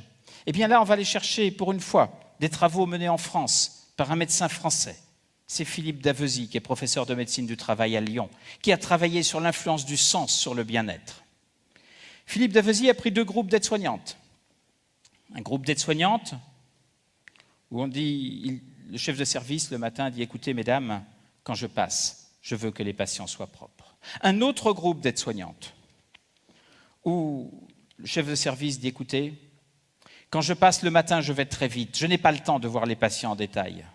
Eh bien là, on va aller chercher, pour une fois, des travaux menés en France par un médecin français. C'est Philippe Davezy, qui est professeur de médecine du travail à Lyon, qui a travaillé sur l'influence du sens sur le bien-être. Philippe Davezy a pris 2 groupes d'aides-soignantes. Un groupe d'aides-soignantes où on dit, le chef de service le matin dit « Écoutez, mesdames, quand je passe, je veux que les patients soient propres. » Un autre groupe d'aides-soignantes où le chef de service dit « Écoutez, quand je passe le matin, je vais très vite, je n'ai pas le temps de voir les patients en détail.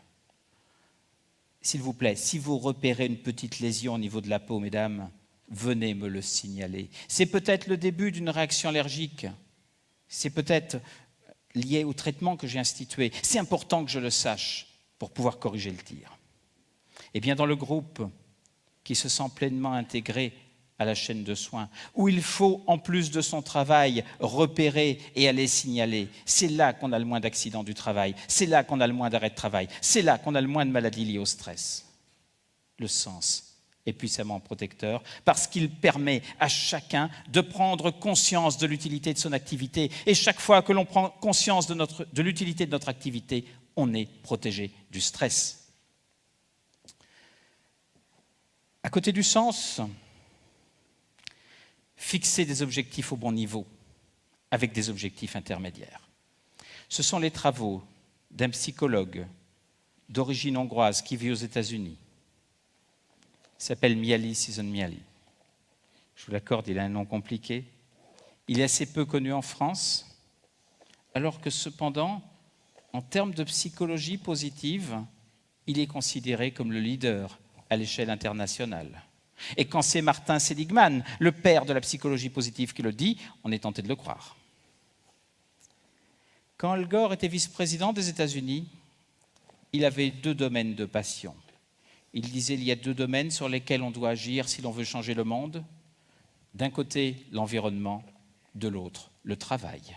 S'il vous plaît, si vous repérez une petite lésion au niveau de la peau, mesdames, venez me le signaler. C'est peut-être le début d'une réaction allergique, c'est peut-être lié au traitement que j'ai institué. C'est important que je le sache pour pouvoir corriger le tir. » Eh bien, dans le groupe qui se sent pleinement intégré à la chaîne de soins, où il faut, en plus de son travail, repérer et aller signaler, c'est là qu'on a le moins d'accidents du travail, c'est là qu'on a le moins d'arrêts de travail, c'est là qu'on a le moins de maladies liées au stress. Le sens est puissamment protecteur parce qu'il permet à chacun de prendre conscience de l'utilité de son activité. Et chaque fois que l'on prend conscience de l'utilité de notre activité, on est protégé du stress. À côté du sens, fixer des objectifs au bon niveau, avec des objectifs intermédiaires. Ce sont les travaux d'un psychologue d'origine hongroise qui vit aux États-Unis. Il s'appelle Mihaly Csikszentmihalyi. Je vous l'accorde, il a un nom compliqué. Il est assez peu connu en France, alors que cependant, en termes de psychologie positive, il est considéré comme le leader à l'échelle internationale. Et quand c'est Martin Seligman, le père de la psychologie positive, qui le dit, on est tenté de le croire. Quand Al Gore était vice-président des États-Unis, il avait 2 domaines de passion. Il disait qu'il y a 2 domaines sur lesquels on doit agir si l'on veut changer le monde. D'un côté, l'environnement, de l'autre, le travail.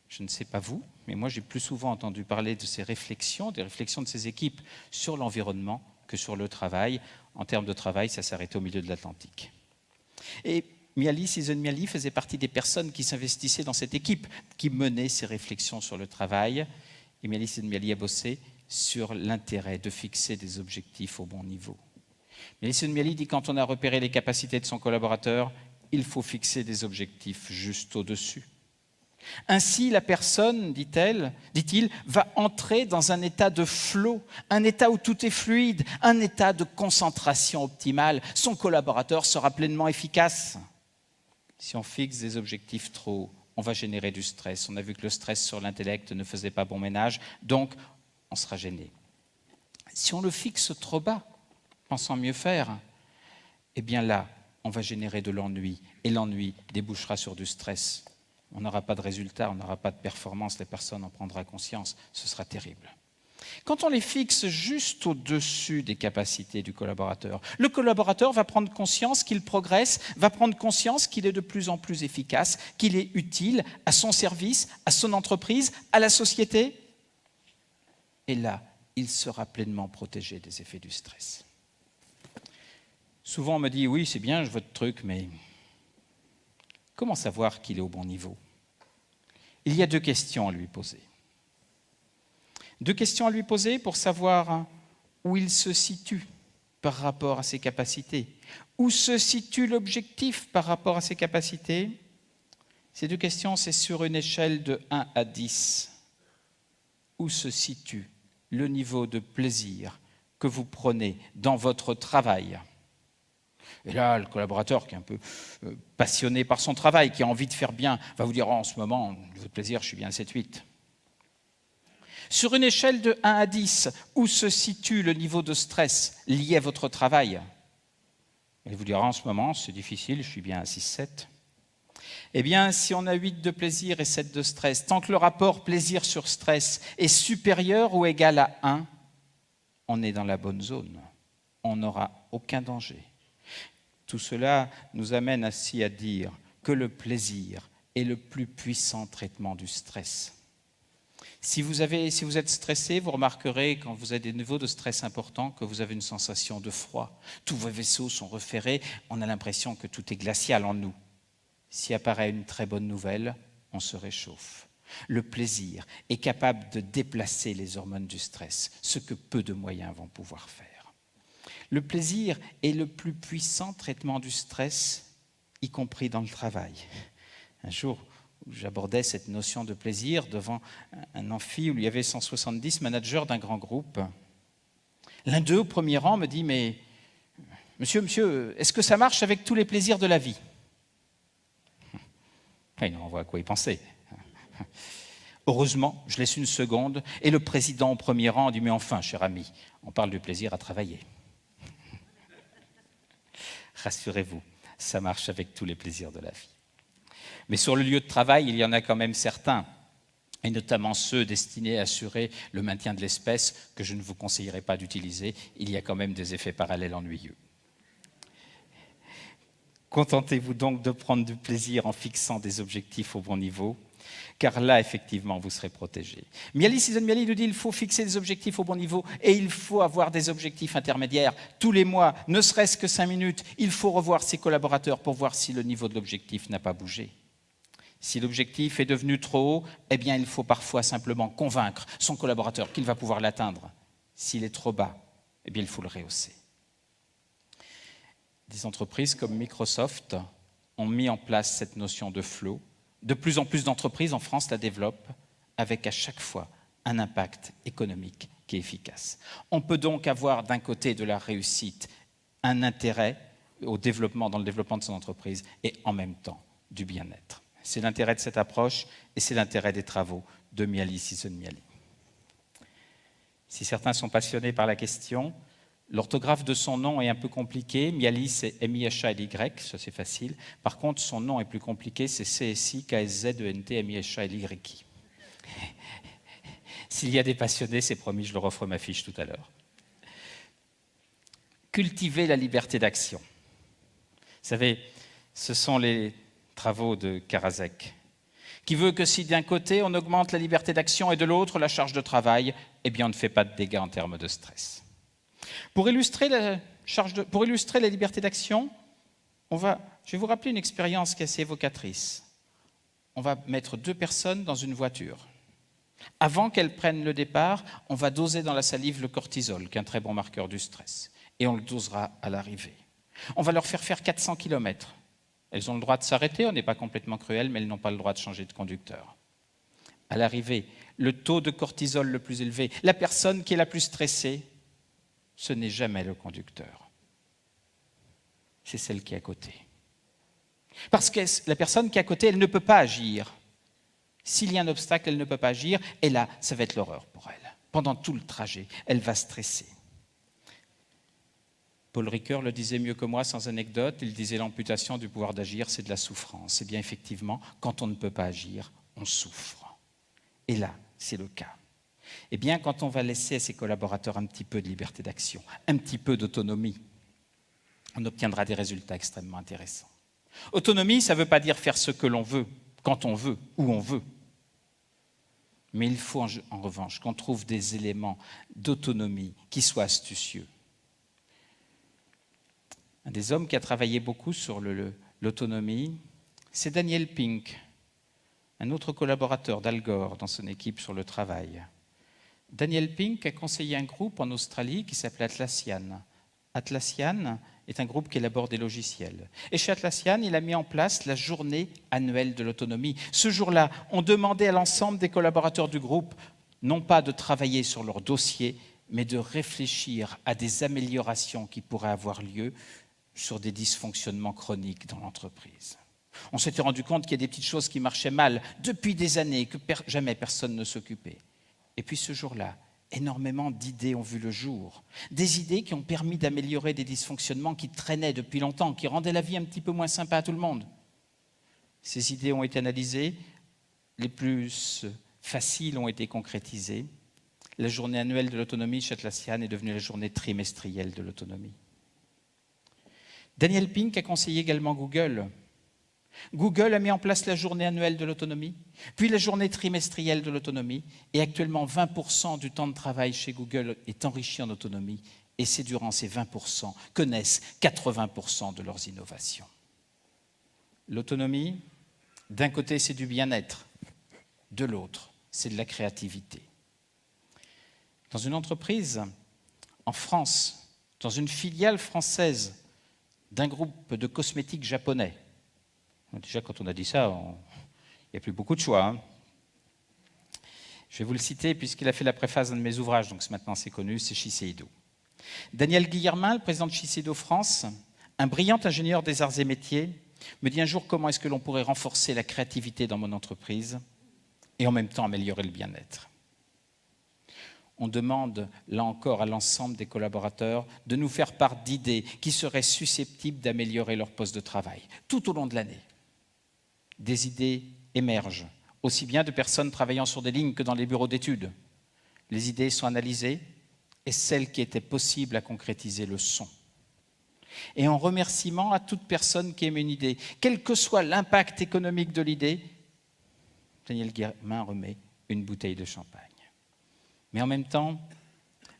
Je ne sais pas vous, mais moi j'ai plus souvent entendu parler de ces réflexions, des réflexions de ces équipes sur l'environnement que sur le travail. En termes de travail, ça s'arrêtait au milieu de l'Atlantique. Et Mihaly Csikszentmihalyi faisait partie des personnes qui s'investissaient dans cette équipe, qui menait ces réflexions sur le travail. Et Mihaly Csikszentmihalyi a bossé sur l'intérêt de fixer des objectifs au bon niveau. Mihaly Csikszentmihalyi dit que quand on a repéré les capacités de son collaborateur, il faut fixer des objectifs juste au-dessus. Ainsi, la personne, dit-il, va entrer dans un état de flow, un état où tout est fluide, un état de concentration optimale. Son collaborateur sera pleinement efficace. Si on fixe des objectifs trop hauts, on va générer du stress. On a vu que le stress sur l'intellect ne faisait pas bon ménage, donc on sera gêné. Si on le fixe trop bas, pensant mieux faire, eh bien là, on va générer de l'ennui, et l'ennui débouchera sur du stress. On n'aura pas de résultat, on n'aura pas de performance, la personne en prendra conscience, ce sera terrible. Quand on les fixe juste au-dessus des capacités du collaborateur, le collaborateur va prendre conscience qu'il progresse, va prendre conscience qu'il est de plus en plus efficace, qu'il est utile à son service, à son entreprise, à la société. Et là, il sera pleinement protégé des effets du stress. Souvent on me dit, oui, c'est bien votre truc, mais comment savoir qu'il est au bon niveau? Il y a 2 questions à lui poser. 2 questions à lui poser pour savoir où il se situe par rapport à ses capacités? Où se situe l'objectif par rapport à ses capacités? Ces deux questions, c'est sur une échelle de 1 à 10. Où se situe le niveau de plaisir que vous prenez dans votre travail? Et là, le collaborateur qui est un peu passionné par son travail, qui a envie de faire bien, va vous dire « Oh, en ce moment, niveau de plaisir, je suis bien à 7-8 ». Sur une échelle de 1 à 10, où se situe le niveau de stress lié à votre travail? Il vous dira « En ce moment, c'est difficile, je suis bien à 6-7 ». Eh bien, si on a 8 de plaisir et 7 de stress, tant que le rapport plaisir sur stress est supérieur ou égal à 1, on est dans la bonne zone. On n'aura aucun danger. Tout cela nous amène ainsi à dire que le plaisir est le plus puissant traitement du stress. Si vous êtes stressé, vous remarquerez quand vous avez des niveaux de stress importants que vous avez une sensation de froid. Tous vos vaisseaux sont referrés, on a l'impression que tout est glacial en nous. Si apparaît une très bonne nouvelle, on se réchauffe. Le plaisir est capable de déplacer les hormones du stress, ce que peu de moyens vont pouvoir faire. Le plaisir est le plus puissant traitement du stress, y compris dans le travail. Un jour, j'abordais cette notion de plaisir devant un amphi où il y avait 170 managers d'un grand groupe. L'un d'eux, au premier rang, me dit « Mais, monsieur, est-ce que ça marche avec tous les plaisirs de la vie ?» Il on voit à quoi y penser. Heureusement, je laisse une seconde et le président au premier rang dit « Mais enfin, cher ami, on parle du plaisir à travailler. » Rassurez-vous, ça marche avec tous les plaisirs de la vie. Mais sur le lieu de travail, il y en a quand même certains, et notamment ceux destinés à assurer le maintien de l'espèce, que je ne vous conseillerais pas d'utiliser. Il y a quand même des effets parallèles ennuyeux. Contentez-vous donc de prendre du plaisir en fixant des objectifs au bon niveau, car là, effectivement, vous serez protégé. Mihaly Csikszentmihalyi nous dit qu'il faut fixer des objectifs au bon niveau et il faut avoir des objectifs intermédiaires. Tous les mois, ne serait-ce que 5 minutes, il faut revoir ses collaborateurs pour voir si le niveau de l'objectif n'a pas bougé. Si l'objectif est devenu trop haut, eh bien, il faut parfois simplement convaincre son collaborateur qu'il va pouvoir l'atteindre. S'il est trop bas, eh bien, il faut le rehausser. Des entreprises comme Microsoft ont mis en place cette notion de flow. De plus en plus d'entreprises en France la développent avec à chaque fois un impact économique qui est efficace. On peut donc avoir d'un côté de la réussite un intérêt dans le développement de son entreprise et en même temps du bien-être. C'est l'intérêt de cette approche et c'est l'intérêt des travaux de Mihaly Csikszentmihalyi. Si certains sont passionnés par la question, l'orthographe de son nom est un peu compliquée. Mihaly, c'est M-I-H-A-L-Y, ça c'est facile. Par contre, son nom est plus compliqué, c'est C-S-I-K-S-Z-E-N-T-M-I-H-A-L-Y. S'il y a des passionnés, c'est promis, je leur offre ma fiche tout à l'heure. Cultiver la liberté d'action. Vous savez, ce sont les travaux de Karasek, qui veut que si d'un côté on augmente la liberté d'action et de l'autre la charge de travail, eh bien on ne fait pas de dégâts en termes de stress. Pour illustrer la liberté d'action, je vais vous rappeler une expérience qui est assez évocatrice. On va mettre 2 personnes dans une voiture. Avant qu'elles prennent le départ, on va doser dans la salive le cortisol, qui est un très bon marqueur du stress, et on le dosera à l'arrivée. On va leur faire 400 km. Elles ont le droit de s'arrêter, on n'est pas complètement cruel, mais elles n'ont pas le droit de changer de conducteur. À l'arrivée, le taux de cortisol le plus élevé, la personne qui est la plus stressée, ce n'est jamais le conducteur. C'est celle qui est à côté. Parce que la personne qui est à côté, elle ne peut pas agir. S'il y a un obstacle, elle ne peut pas agir, et là, ça va être l'horreur pour elle. Pendant tout le trajet, elle va stresser. Paul Ricoeur le disait mieux que moi, sans anecdote, il disait l'amputation du pouvoir d'agir, c'est de la souffrance. Et bien effectivement, quand on ne peut pas agir, on souffre. Et là, c'est le cas. Eh bien, quand on va laisser à ses collaborateurs un petit peu de liberté d'action, un petit peu d'autonomie, on obtiendra des résultats extrêmement intéressants. Autonomie, ça ne veut pas dire faire ce que l'on veut, quand on veut, où on veut. Mais il faut en revanche qu'on trouve des éléments d'autonomie qui soient astucieux. Un des hommes qui a travaillé beaucoup sur l'autonomie, c'est Daniel Pink, un autre collaborateur d'Al Gore dans son équipe sur le travail. Daniel Pink a conseillé un groupe en Australie qui s'appelait Atlassian, Atlassian est un groupe qui élabore des logiciels. Et chez Atlassian, il a mis en place la journée annuelle de l'autonomie. Ce jour-là, on demandait à l'ensemble des collaborateurs du groupe, non pas de travailler sur leur dossier, mais de réfléchir à des améliorations qui pourraient avoir lieu sur des dysfonctionnements chroniques dans l'entreprise. On s'était rendu compte qu'il y a des petites choses qui marchaient mal depuis des années, que jamais personne ne s'occupait. Et puis ce jour-là, énormément d'idées ont vu le jour. Des idées qui ont permis d'améliorer des dysfonctionnements qui traînaient depuis longtemps, qui rendaient la vie un petit peu moins sympa à tout le monde. Ces idées ont été analysées, les plus faciles ont été concrétisées. La journée annuelle de l'autonomie chez Atlassian est devenue la journée trimestrielle de l'autonomie. Daniel Pink a conseillé également Google. Google a mis en place la journée annuelle de l'autonomie, puis la journée trimestrielle de l'autonomie, et actuellement 20% du temps de travail chez Google est enrichi en autonomie, et c'est durant ces 20% que naissent 80% de leurs innovations. L'autonomie, d'un côté, c'est du bien-être, de l'autre, c'est de la créativité. Dans une entreprise, en France, dans une filiale française d'un groupe de cosmétiques japonais, déjà, quand on a dit ça, il n'y a plus beaucoup de choix. Je vais vous le citer puisqu'il a fait la préface d'un de mes ouvrages, donc maintenant c'est connu, c'est Shiseido. Daniel Guillermin, le président de Shiseido France, un brillant ingénieur des arts et métiers, me dit un jour comment est-ce que l'on pourrait renforcer la créativité dans mon entreprise et en même temps améliorer le bien-être. On demande, là encore, à l'ensemble des collaborateurs de nous faire part d'idées qui seraient susceptibles d'améliorer leur poste de travail tout au long de l'année. Des idées émergent, aussi bien de personnes travaillant sur des lignes que dans les bureaux d'études. Les idées sont analysées et celles qui étaient possibles à concrétiser le sont. Et en remerciement à toute personne qui émet une idée, quel que soit l'impact économique de l'idée, Daniel Guillermin remet une bouteille de champagne. Mais en même temps,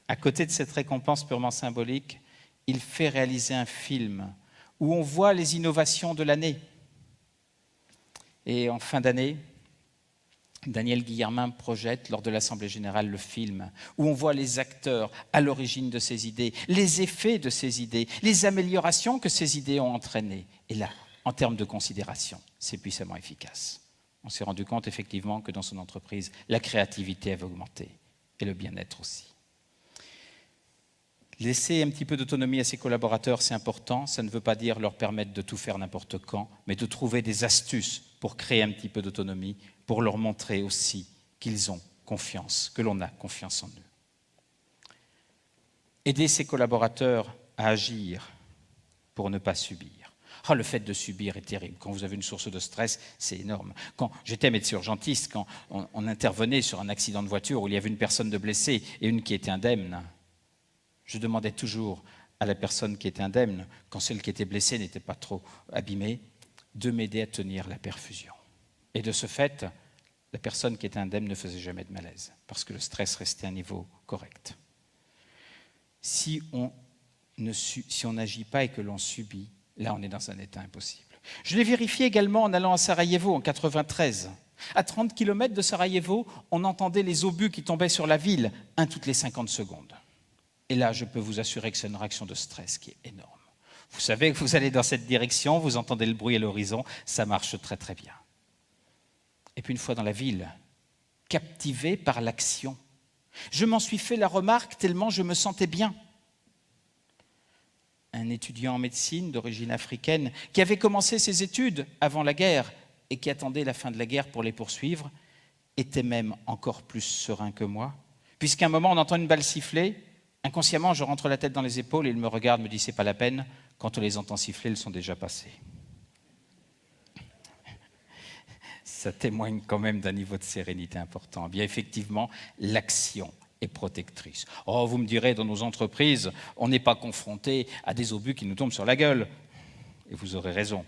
à côté de cette récompense purement symbolique, il fait réaliser un film où on voit les innovations de l'année. Et en fin d'année, Daniel Guillermin projette lors de l'Assemblée générale le film où on voit les acteurs à l'origine de ces idées, les effets de ces idées, les améliorations que ces idées ont entraînées. Et là, en termes de considération, c'est puissamment efficace. On s'est rendu compte effectivement que dans son entreprise, la créativité avait augmenté et le bien-être aussi. Laisser un petit peu d'autonomie à ses collaborateurs, c'est important. Ça ne veut pas dire leur permettre de tout faire n'importe quand, mais de trouver des astuces pour créer un petit peu d'autonomie, pour leur montrer aussi qu'ils ont confiance, que l'on a confiance en eux. Aider ses collaborateurs à agir pour ne pas subir. Le fait de subir est terrible. Quand vous avez une source de stress, c'est énorme. Quand j'étais médecin urgentiste, quand on intervenait sur un accident de voiture où il y avait une personne de blessée et une qui était indemne, je demandais toujours à la personne qui était indemne, quand celle qui était blessée n'était pas trop abîmée, de m'aider à tenir la perfusion. Et de ce fait, la personne qui était indemne ne faisait jamais de malaise, parce que le stress restait à un niveau correct. Si on n'agit pas et que l'on subit, là on est dans un état impossible. Je l'ai vérifié également en allant à Sarajevo en 1993. À 30 km de Sarajevo, on entendait les obus qui tombaient sur la ville, un toutes les 50 secondes. Et là, je peux vous assurer que c'est une réaction de stress qui est énorme. Vous savez que vous allez dans cette direction, vous entendez le bruit à l'horizon, ça marche très très bien. Et puis une fois dans la ville, captivé par l'action, je m'en suis fait la remarque tellement je me sentais bien. Un étudiant en médecine d'origine africaine qui avait commencé ses études avant la guerre et qui attendait la fin de la guerre pour les poursuivre, était même encore plus serein que moi, puisqu'à un moment on entend une balle siffler. Inconsciemment, je rentre la tête dans les épaules et il me regarde, me dit « c'est pas la peine ». Quand on les entend siffler, elles sont déjà passées. Ça témoigne quand même d'un niveau de sérénité important. Bien effectivement, l'action est protectrice. Oh, vous me direz, dans nos entreprises, on n'est pas confronté à des obus qui nous tombent sur la gueule. Et vous aurez raison.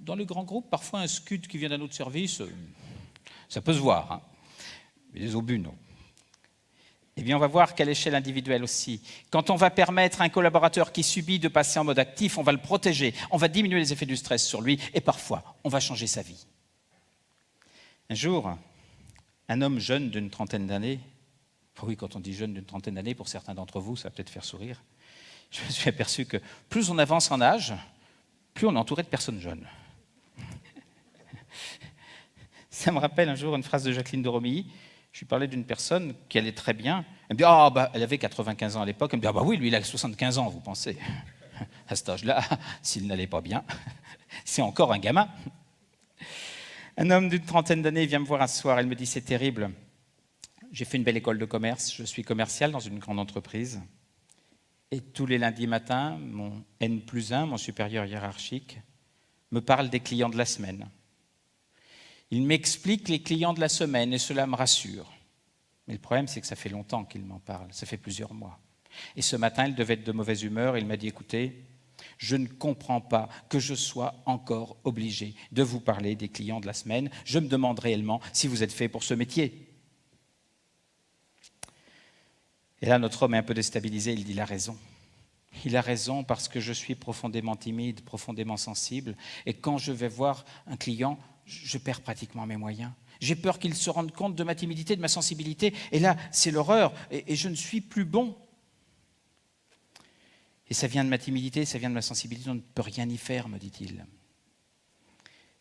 Dans les grands groupes, parfois un scud qui vient d'un autre service, ça peut se voir. Hein. Mais les obus, non. Eh bien, on va voir qu'à l'échelle individuelle aussi, quand on va permettre à un collaborateur qui subit de passer en mode actif, on va le protéger, on va diminuer les effets du stress sur lui et parfois, on va changer sa vie. Un jour, un homme jeune d'une trentaine d'années, oui, quand on dit jeune d'une trentaine d'années, pour certains d'entre vous, ça va peut-être faire sourire, je me suis aperçu que plus on avance en âge, plus on est entouré de personnes jeunes. Ça me rappelle un jour une phrase de Jacqueline de Romilly. Je lui parlais d'une personne qui allait très bien. Elle me dit elle avait 95 ans à l'époque. Elle me dit oui, lui, il a 75 ans, vous pensez. À cet âge-là, s'il n'allait pas bien, c'est encore un gamin. Un homme d'une trentaine d'années vient me voir un soir. Il me dit c'est terrible. J'ai fait une belle école de commerce. Je suis commercial dans une grande entreprise. Et tous les lundis matins, mon N+1, mon supérieur hiérarchique, me parle des clients de la semaine. Il m'explique les clients de la semaine et cela me rassure. Mais le problème, c'est que ça fait longtemps qu'il m'en parle, ça fait plusieurs mois. Et ce matin, il devait être de mauvaise humeur, il m'a dit, écoutez, je ne comprends pas que je sois encore obligé de vous parler des clients de la semaine. Je me demande réellement si vous êtes fait pour ce métier. Et là, notre homme est un peu déstabilisé, il dit, il a raison. Il a raison parce que je suis profondément timide, profondément sensible. Et quand je vais voir un client, je perds pratiquement mes moyens. J'ai peur qu'il se rende compte de ma timidité, de ma sensibilité. Et là, c'est l'horreur. Et je ne suis plus bon. Et ça vient de ma timidité, ça vient de ma sensibilité. On ne peut rien y faire, me dit-il.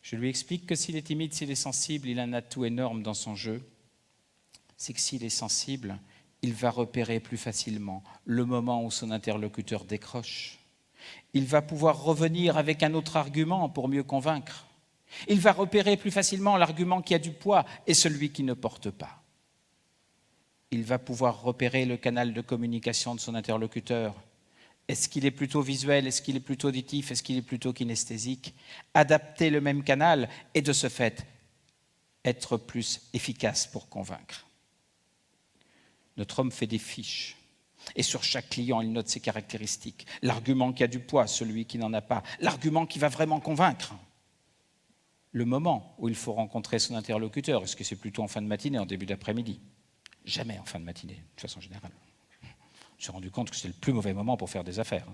Je lui explique que s'il est timide, s'il est sensible, il a un atout énorme dans son jeu. C'est que s'il est sensible, il va repérer plus facilement le moment où son interlocuteur décroche. Il va pouvoir revenir avec un autre argument pour mieux convaincre. Il va repérer plus facilement l'argument qui a du poids et celui qui ne porte pas. Il va pouvoir repérer le canal de communication de son interlocuteur. Est-ce qu'il est plutôt visuel? Est-ce qu'il est plutôt auditif? Est-ce qu'il est plutôt kinesthésique? Adapter le même canal et de ce fait, être plus efficace pour convaincre. Notre homme fait des fiches. Et sur chaque client, il note ses caractéristiques. L'argument qui a du poids, celui qui n'en a pas. L'argument qui va vraiment convaincre. Le moment où il faut rencontrer son interlocuteur, est-ce que c'est plutôt en fin de matinée, en début d'après-midi? Jamais en fin de matinée, de façon générale. Je me suis rendu compte que c'est le plus mauvais moment pour faire des affaires.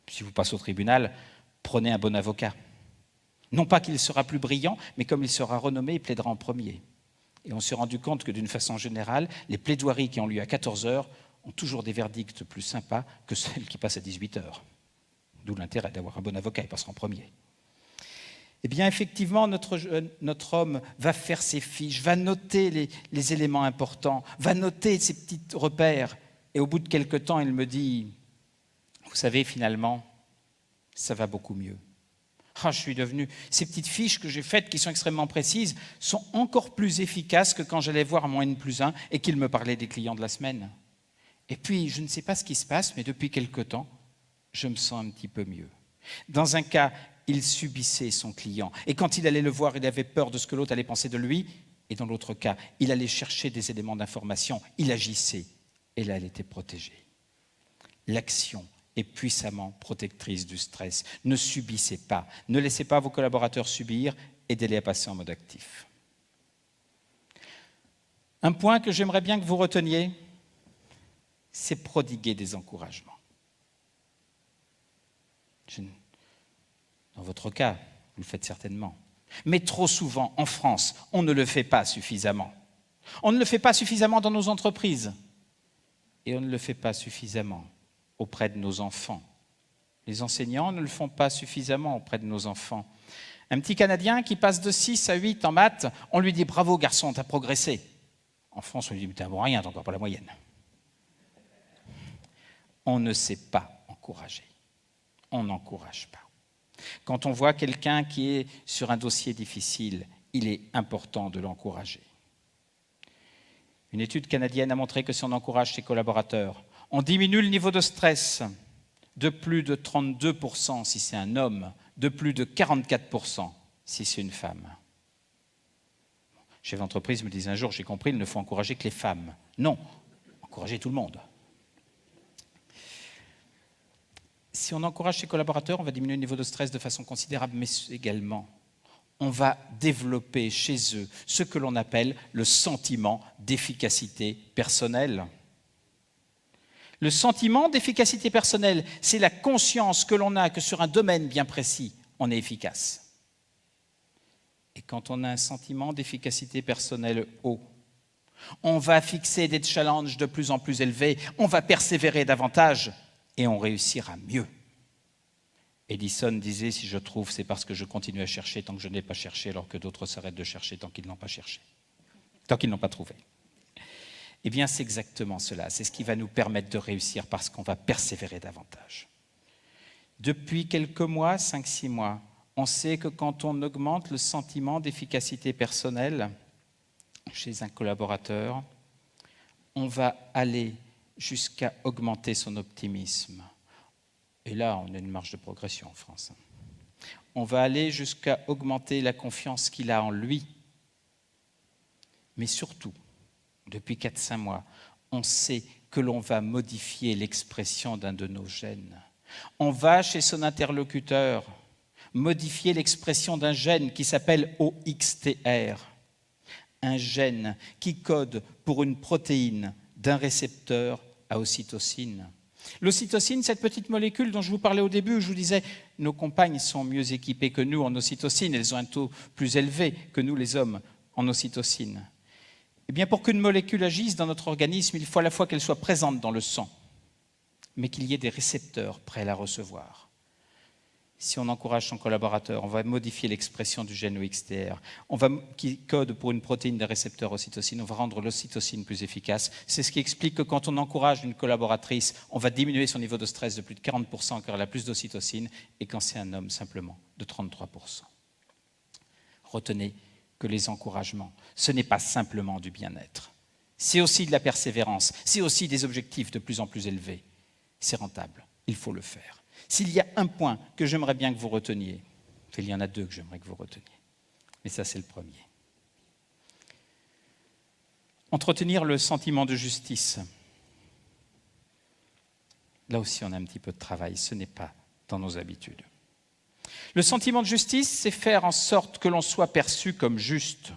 Si vous passez au tribunal, prenez un bon avocat. Non pas qu'il sera plus brillant, mais comme il sera renommé, il plaidera en premier. Et on s'est rendu compte que d'une façon générale, les plaidoiries qui ont lieu à 14 heures ont toujours des verdicts plus sympas que celles qui passent à 18 heures. D'où l'intérêt d'avoir un bon avocat, il passera en premier. Eh bien, effectivement, notre homme va faire ses fiches, va noter les éléments importants, va noter ses petits repères. Et au bout de quelque temps, il me dit, vous savez, finalement, ça va beaucoup mieux. Je suis devenu, ces petites fiches que j'ai faites, qui sont extrêmement précises, sont encore plus efficaces que quand j'allais voir mon N+1 et qu'il me parlait des clients de la semaine. Et puis, je ne sais pas ce qui se passe, mais depuis quelque temps, je me sens un petit peu mieux. Dans un cas, il subissait son client. Et quand il allait le voir, il avait peur de ce que l'autre allait penser de lui. Et dans l'autre cas, il allait chercher des éléments d'information. Il agissait. Et là, elle était protégée. L'action est puissamment protectrice du stress. Ne subissez pas. Ne laissez pas vos collaborateurs subir. Aidez-les à passer en mode actif. Un point que j'aimerais bien que vous reteniez, c'est prodiguer des encouragements. Dans votre cas, vous le faites certainement. Mais trop souvent, en France, on ne le fait pas suffisamment. On ne le fait pas suffisamment dans nos entreprises. Et on ne le fait pas suffisamment auprès de nos enfants. Les enseignants ne le font pas suffisamment auprès de nos enfants. Un petit Canadien qui passe de 6 à 8 en maths, on lui dit « Bravo garçon, t'as progressé ». En France, on lui dit « Mais t'es un bon rien, t'es encore pas la moyenne ». On ne sait pas encourager. On n'encourage pas. Quand on voit quelqu'un qui est sur un dossier difficile, il est important de l'encourager. Une étude canadienne a montré que si on encourage ses collaborateurs, on diminue le niveau de stress de plus de 32% si c'est un homme, de plus de 44% si c'est une femme. Chef d'entreprise me disait un jour, j'ai compris, il ne faut encourager que les femmes. Non, encourager tout le monde. Si on encourage ses collaborateurs, on va diminuer le niveau de stress de façon considérable, mais également, on va développer chez eux ce que l'on appelle le sentiment d'efficacité personnelle. Le sentiment d'efficacité personnelle, c'est la conscience que l'on a que sur un domaine bien précis, on est efficace. Et quand on a un sentiment d'efficacité personnelle haut, On va fixer des challenges de plus en plus élevés, on va persévérer davantage et on réussira mieux. Edison disait, si je trouve, c'est parce que je continue à chercher tant que je n'ai pas cherché, alors que d'autres s'arrêtent de chercher tant qu'ils n'ont pas cherché, tant qu'ils n'ont pas trouvé. Eh bien, c'est exactement cela, c'est ce qui va nous permettre de réussir parce qu'on va persévérer davantage. Depuis quelques mois, 5-6 mois, on sait que quand on augmente le sentiment d'efficacité personnelle chez un collaborateur, on va aller jusqu'à augmenter son optimisme. Et là, on a une marge de progression en France. On va aller jusqu'à augmenter la confiance qu'il a en lui. Mais surtout, depuis 4-5 mois, on sait que l'on va modifier l'expression d'un de nos gènes. On va chez son interlocuteur modifier l'expression d'un gène qui s'appelle OXTR, un gène qui code pour une protéine d'un récepteur à ocytocine. L'ocytocine, cette petite molécule dont je vous parlais au début, où je vous disais nos compagnes sont mieux équipées que nous en ocytocine, elles ont un taux plus élevé que nous les hommes en ocytocine. Eh bien, pour qu'une molécule agisse dans notre organisme, il faut à la fois qu'elle soit présente dans le sang, mais qu'il y ait des récepteurs prêts à la recevoir. Si on encourage son collaborateur, on va modifier l'expression du gène OXTR, qui code pour une protéine des récepteurs ocytocine, on va rendre l'ocytocine plus efficace. C'est ce qui explique que quand on encourage une collaboratrice, on va diminuer son niveau de stress de plus de 40% car elle a plus d'ocytocine, et quand c'est un homme, simplement de 33%. Retenez que les encouragements, ce n'est pas simplement du bien-être. C'est aussi de la persévérance, c'est aussi des objectifs de plus en plus élevés. C'est rentable, il faut le faire. S'il y a un point que j'aimerais bien que vous reteniez, il y en a 2 que j'aimerais que vous reteniez, mais ça c'est le premier. Entretenir le sentiment de justice. Là aussi on a un petit peu de travail, ce n'est pas dans nos habitudes. Le sentiment de justice, c'est faire en sorte que l'on soit perçu comme juste.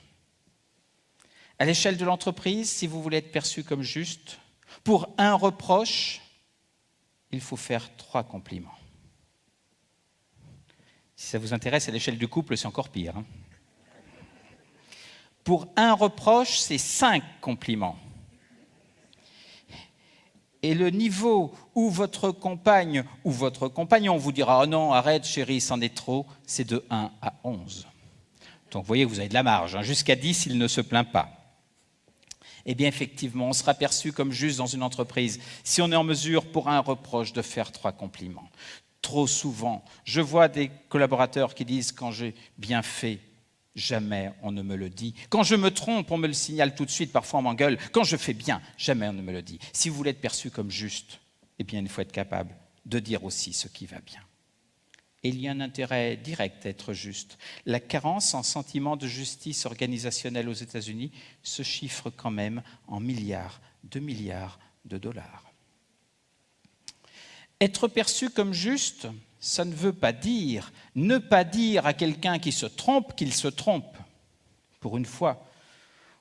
À l'échelle de l'entreprise, si vous voulez être perçu comme juste, pour un reproche, il faut faire 3 compliments. Si ça vous intéresse, à l'échelle du couple, c'est encore pire. Pour un reproche, c'est 5 compliments. Et le niveau où votre compagne ou votre compagnon vous dira « Oh non, arrête chérie, c'en est trop », c'est de 1 à 11. Donc vous voyez que vous avez de la marge. Jusqu'à 10, il ne se plaint pas. Eh bien, effectivement, on sera perçu comme juste dans une entreprise si on est en mesure, pour un reproche, de faire 3 compliments. Trop souvent, je vois des collaborateurs qui disent « Quand j'ai bien fait, jamais on ne me le dit. Quand je me trompe, on me le signale tout de suite, parfois on m'engueule. Quand je fais bien, jamais on ne me le dit. » Si vous voulez être perçu comme juste, eh bien, il faut être capable de dire aussi ce qui va bien. Et il y a un intérêt direct à être juste. La carence en sentiment de justice organisationnelle aux États-Unis se chiffre quand même en milliards de dollars. Être perçu comme juste, ça ne veut pas dire ne pas dire à quelqu'un qui se trompe qu'il se trompe. Pour une fois,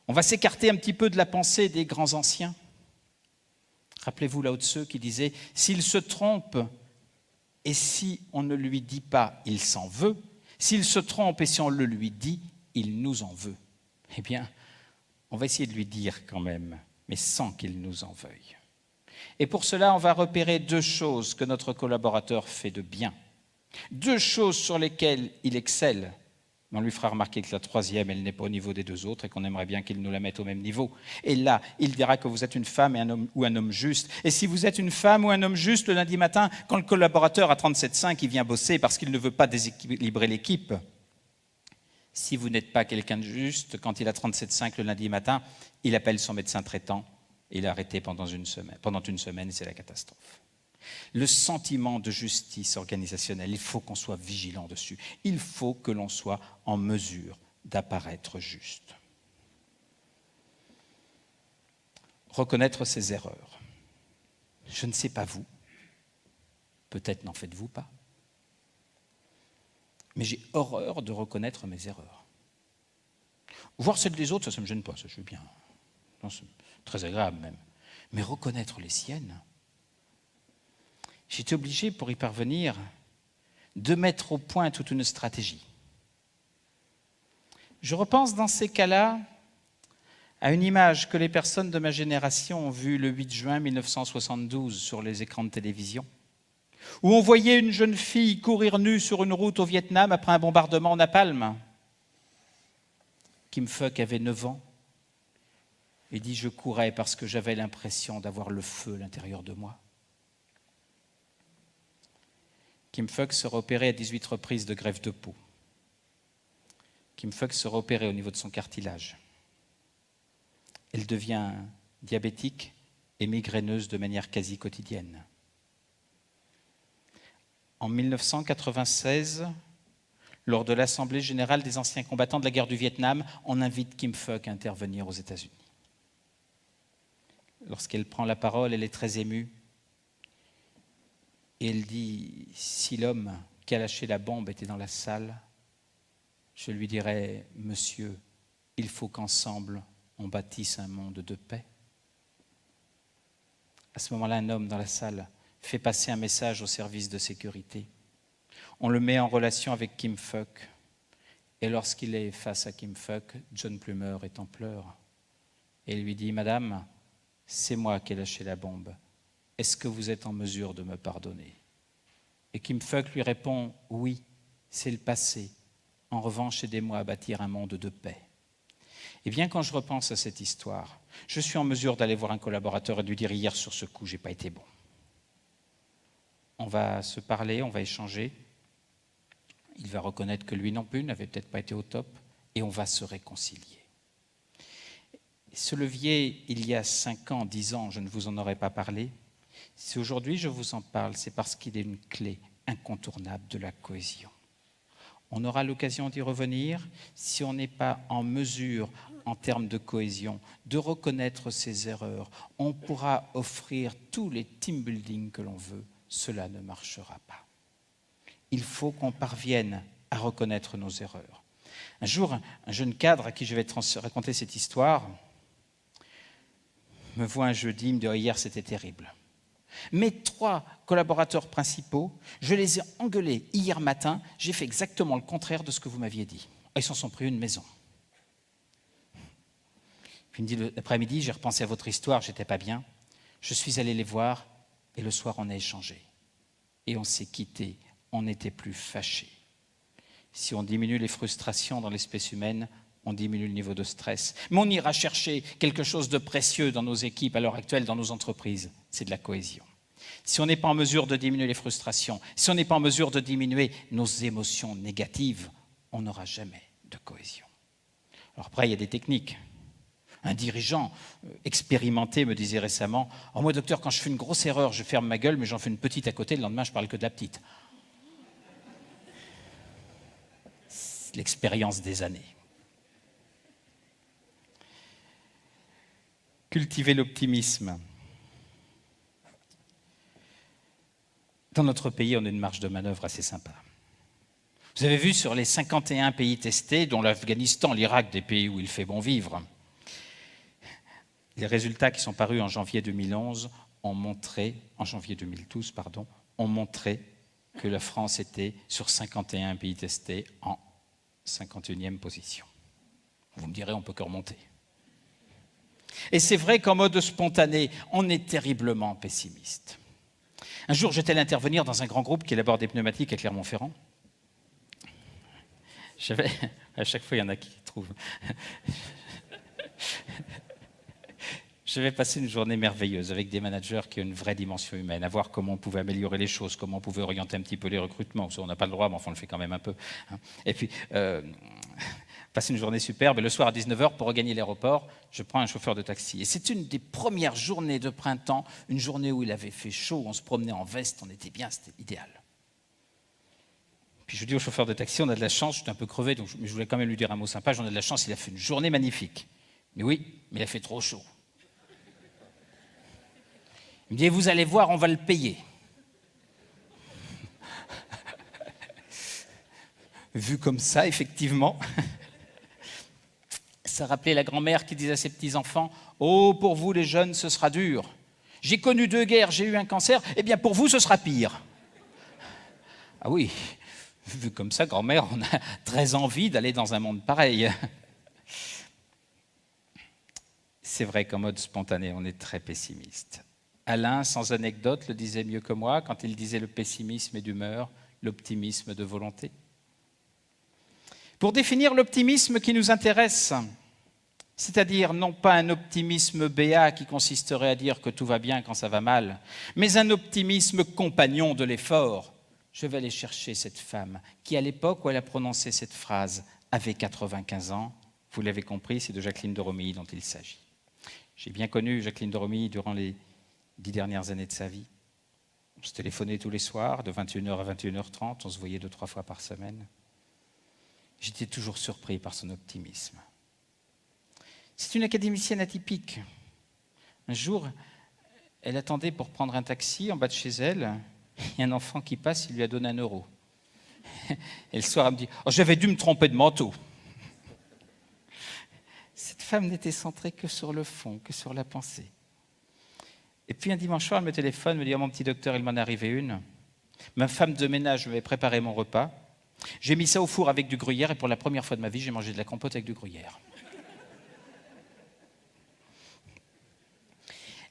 on va s'écarter un petit peu de la pensée des grands anciens. Rappelez-vous Lao Tse qui disait « S'il se trompe, et si on ne lui dit pas, il s'en veut. S'il se trompe et si on le lui dit, il nous en veut. » Eh bien, on va essayer de lui dire quand même, mais sans qu'il nous en veuille. Et pour cela, on va repérer 2 choses que notre collaborateur fait de bien. 2 choses sur lesquelles il excelle. Mais on lui fera remarquer que la 3e, elle n'est pas au niveau des 2 autres et qu'on aimerait bien qu'il nous la mette au même niveau. Et là, il dira que vous êtes une femme et ou un homme juste. Et si vous êtes une femme ou un homme juste, le lundi matin, quand le collaborateur a 37,5, il vient bosser parce qu'il ne veut pas déséquilibrer l'équipe. Si vous n'êtes pas quelqu'un de juste, quand il a 37,5 le lundi matin, il appelle son médecin traitant et il est arrêté pendant une semaine, c'est la catastrophe. Le sentiment de justice organisationnelle, il faut qu'on soit vigilant dessus. Il faut que l'on soit en mesure d'apparaître juste. Reconnaître ses erreurs. Je ne sais pas vous, peut-être n'en faites-vous pas, mais j'ai horreur de reconnaître mes erreurs. Voir celles des autres, ça ne me gêne pas, ça je veux bien. Non, c'est très agréable même. Mais reconnaître les siennes, j'étais obligé, pour y parvenir, de mettre au point toute une stratégie. Je repense dans ces cas-là à une image que les personnes de ma génération ont vue le 8 juin 1972 sur les écrans de télévision, où on voyait une jeune fille courir nue sur une route au Vietnam après un bombardement en napalm. Kim Phuc avait 9 ans et dit « Je courais parce que j'avais l'impression d'avoir le feu à l'intérieur de moi ». Kim Phuc sera opéré à 18 reprises de greffe de peau. Kim Phuc sera opérée au niveau de son cartilage. Elle devient diabétique et migraineuse de manière quasi quotidienne. En 1996, lors de l'Assemblée générale des anciens combattants de la guerre du Vietnam, on invite Kim Phuc à intervenir aux États-Unis. Lorsqu'elle prend la parole, elle est très émue. Et elle dit, si l'homme qui a lâché la bombe était dans la salle, je lui dirais, monsieur, il faut qu'ensemble on bâtisse un monde de paix. À ce moment-là, un homme dans la salle fait passer un message au service de sécurité. On le met en relation avec Kim Phuc. Et lorsqu'il est face à Kim Phuc, John Plummer est en pleurs. Et il lui dit, madame, c'est moi qui ai lâché la bombe. Est-ce que vous êtes en mesure de me pardonner? Et Kim Phuc lui répond, oui, c'est le passé. En revanche, aidez-moi à bâtir un monde de paix. Et bien, quand je repense à cette histoire, je suis en mesure d'aller voir un collaborateur et de lui dire, hier sur ce coup, je n'ai pas été bon. On va se parler, on va échanger. Il va reconnaître que lui non plus n'avait peut-être pas été au top et on va se réconcilier. Ce levier, il y a 5 ans, 10 ans, je ne vous en aurais pas parlé. Si aujourd'hui je vous en parle, c'est parce qu'il est une clé incontournable de la cohésion. On aura l'occasion d'y revenir si on n'est pas en mesure, en termes de cohésion, de reconnaître ses erreurs. On pourra offrir tous les team building que l'on veut, cela ne marchera pas. Il faut qu'on parvienne à reconnaître nos erreurs. Un jour, un jeune cadre à qui je vais raconter cette histoire me voit un jeudi, il me dit « Hier, c'était terrible ». Mes 3 collaborateurs principaux, je les ai engueulés hier matin, j'ai fait exactement le contraire de ce que vous m'aviez dit. Ils s'en sont pris une maison. Puis il me dit l'après-midi, j'ai repensé à votre histoire, j'étais pas bien. Je suis allé les voir et le soir, on a échangé. Et on s'est quittés, on n'était plus fâchés. Si on diminue les frustrations dans l'espèce humaine, on diminue le niveau de stress. Mais on ira chercher quelque chose de précieux dans nos équipes à l'heure actuelle, dans nos entreprises, c'est de la cohésion. Si on n'est pas en mesure de diminuer les frustrations, si on n'est pas en mesure de diminuer nos émotions négatives, on n'aura jamais de cohésion. Alors après, il y a des techniques. Un dirigeant expérimenté me disait récemment « Oh, moi, docteur, quand je fais une grosse erreur, je ferme ma gueule, mais j'en fais une petite à côté, le lendemain, je parle que de la petite. » C'est l'expérience des années. Cultiver l'optimisme. Dans notre pays, on a une marge de manœuvre assez sympa. Vous avez vu sur les 51 pays testés, dont l'Afghanistan, l'Irak, des pays où il fait bon vivre, les résultats qui sont parus en janvier 2011 ont montré, en janvier 2012, pardon, ont montré que la France était, sur 51 pays testés, en 51e position. Vous me direz, on peut que remonter. Et c'est vrai qu'en mode spontané, on est terriblement pessimiste. Un jour, j'étais allé intervenir dans un grand groupe qui élabore des pneumatiques à Clermont-Ferrand. À chaque fois, il y en a qui trouvent. Je vais passer une journée merveilleuse avec des managers qui ont une vraie dimension humaine, à voir comment on pouvait améliorer les choses, comment on pouvait orienter un petit peu les recrutements. On n'a pas le droit, mais enfin, on le fait quand même un peu. Et puis, passer une journée superbe. Et le soir à 19h, pour regagner l'aéroport, je prends un chauffeur de taxi. Et c'est une des premières journées de printemps, une journée où il avait fait chaud, on se promenait en veste, on était bien, c'était idéal. Puis je dis au chauffeur de taxi, on a de la chance, j'étais un peu crevé, donc je voulais quand même lui dire un mot sympa, j'en ai de la chance, il a fait une journée magnifique. Mais oui, mais il a fait trop chaud. Il me dit, vous allez voir, on va le payer. Vu comme ça, effectivement, ça rappelait la grand-mère qui disait à ses petits-enfants, « Oh, pour vous les jeunes, ce sera dur. J'ai connu 2 guerres, j'ai eu un cancer, eh bien pour vous, ce sera pire. » Ah oui, vu comme ça, grand-mère, on a très envie d'aller dans un monde pareil. C'est vrai qu'en mode spontané, on est très pessimiste. Alain, sans anecdote, le disait mieux que moi quand il disait le pessimisme est d'humeur, l'optimisme de volonté. Pour définir l'optimisme qui nous intéresse, c'est-à-dire non pas un optimisme béat qui consisterait à dire que tout va bien quand ça va mal, mais un optimisme compagnon de l'effort. Je vais aller chercher cette femme qui, à l'époque où elle a prononcé cette phrase, avait 95 ans. Vous l'avez compris, c'est de Jacqueline de Romilly dont il s'agit. J'ai bien connu Jacqueline de Romilly durant les 10 dernières années de sa vie. On se téléphonait tous les soirs, de 21h à 21h30, on se voyait 2-3 fois par semaine. J'étais toujours surpris par son optimisme. C'est une académicienne atypique. Un jour, elle attendait pour prendre un taxi en bas de chez elle. Il y a un enfant qui passe, il lui a donné 1 euro. Et le soir, elle me dit « Oh, j'avais dû me tromper de manteau !» Cette femme n'était centrée que sur le fond, que sur la pensée. Et puis un dimanche soir, elle me téléphone, me dit « Oh, mon petit docteur, il m'en est arrivé une. Ma femme de ménage m'avait préparé mon repas. J'ai mis ça au four avec du gruyère et pour la première fois de ma vie, j'ai mangé de la compote avec du gruyère. »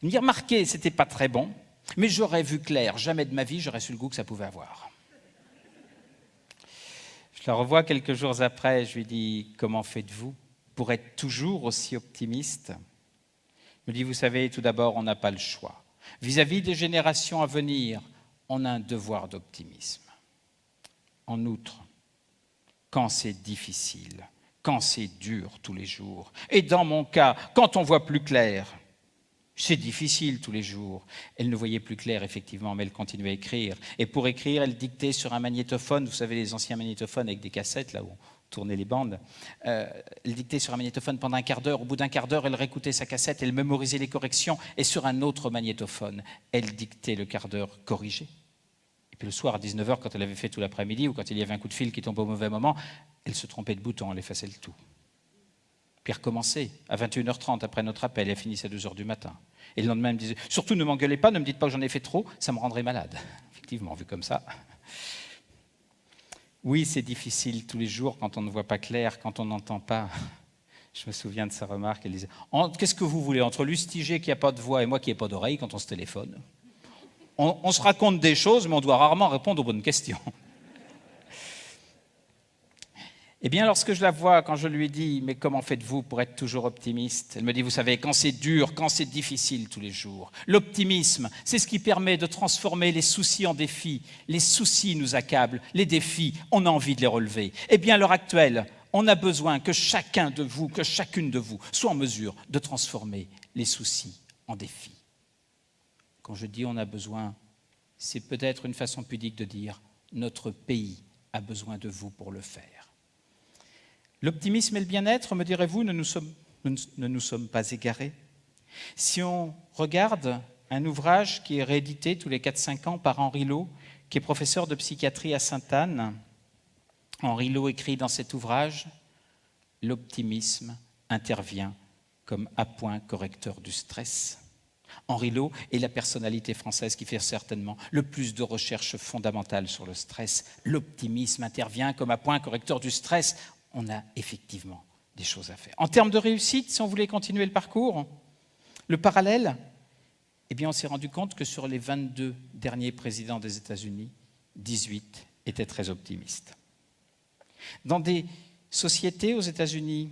Il me dit « Remarquez, c'était pas très bon, mais j'aurais vu clair. Jamais de ma vie, j'aurais su le goût que ça pouvait avoir. » Je la revois quelques jours après, je lui dis « Comment faites-vous pour être toujours aussi optimiste ?» Il me dit « Vous savez, tout d'abord, on n'a pas le choix. Vis-à-vis des générations à venir, on a un devoir d'optimisme. En outre, quand c'est difficile, quand c'est dur tous les jours, et dans mon cas, quand on voit plus clair, c'est difficile tous les jours. » Elle ne voyait plus clair, effectivement, mais elle continuait à écrire. Et pour écrire, elle dictait sur un magnétophone, vous savez, les anciens magnétophones avec des cassettes, là où on tournait les bandes. Elle dictait sur un magnétophone pendant 1/4 d'heure. Au bout d'1/4 d'heure, elle réécoutait sa cassette, elle mémorisait les corrections. Et sur un autre magnétophone, elle dictait le 1/4 d'heure corrigé. Et puis le soir, à 19h, quand elle avait fait tout l'après-midi, ou quand il y avait un coup de fil qui tombait au mauvais moment, elle se trompait de bouton, elle effaçait le tout. Puis recommencer à 21h30 après notre appel, elle finissait à 2h du matin. Et le lendemain, elle me disait « Surtout, ne m'engueulez pas, ne me dites pas que j'en ai fait trop, ça me rendrait malade. » Effectivement, vu comme ça. Oui, c'est difficile tous les jours quand on ne voit pas clair, quand on n'entend pas. Je me souviens de sa remarque, elle disait « Qu'est-ce que vous voulez, entre Lustiger qui n'a pas de voix et moi qui n'ai pas d'oreille quand on se téléphone ? On se raconte des choses, mais on doit rarement répondre aux bonnes questions. » Eh bien, lorsque je la vois, quand je lui dis « Mais comment faites-vous pour être toujours optimiste ?» Elle me dit « Vous savez, quand c'est dur, quand c'est difficile tous les jours, l'optimisme, c'est ce qui permet de transformer les soucis en défis. Les soucis nous accablent, les défis, on a envie de les relever. Eh bien, à l'heure actuelle, on a besoin que chacun de vous, que chacune de vous soit en mesure de transformer les soucis en défis. » Quand je dis « on a besoin », c'est peut-être une façon pudique de dire « notre pays a besoin de vous pour le faire ». L'optimisme et le bien-être, me direz-vous, ne nous sommes pas égarés. Si on regarde un ouvrage qui est réédité tous les 4-5 ans par Henri Lô, qui est professeur de psychiatrie à Sainte-Anne, Henri Lô écrit dans cet ouvrage « L'optimisme intervient comme appoint correcteur du stress ». Henri Lô est la personnalité française qui fait certainement le plus de recherches fondamentales sur le stress. L'optimisme intervient comme appoint correcteur du stress. On a effectivement des choses à faire. En termes de réussite, si on voulait continuer le parcours, le parallèle, eh bien on s'est rendu compte que sur les 22 derniers présidents des États-Unis, 18 étaient très optimistes. Dans des sociétés aux États-Unis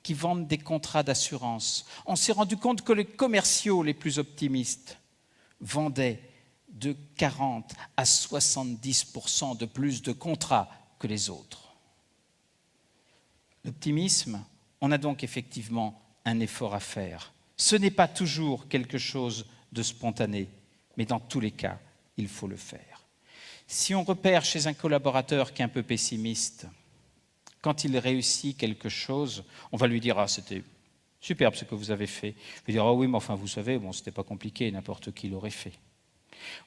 qui vendent des contrats d'assurance, on s'est rendu compte que les commerciaux les plus optimistes vendaient de 40 à 70% de plus de contrats que les autres. L'optimisme, on a donc effectivement un effort à faire. Ce n'est pas toujours quelque chose de spontané, mais dans tous les cas, il faut le faire. Si on repère chez un collaborateur qui est un peu pessimiste, quand il réussit quelque chose, on va lui dire « Ah, c'était superbe ce que vous avez fait ». Il va dire « Ah oui, mais enfin, vous savez, bon, c'était pas compliqué, n'importe qui l'aurait fait ».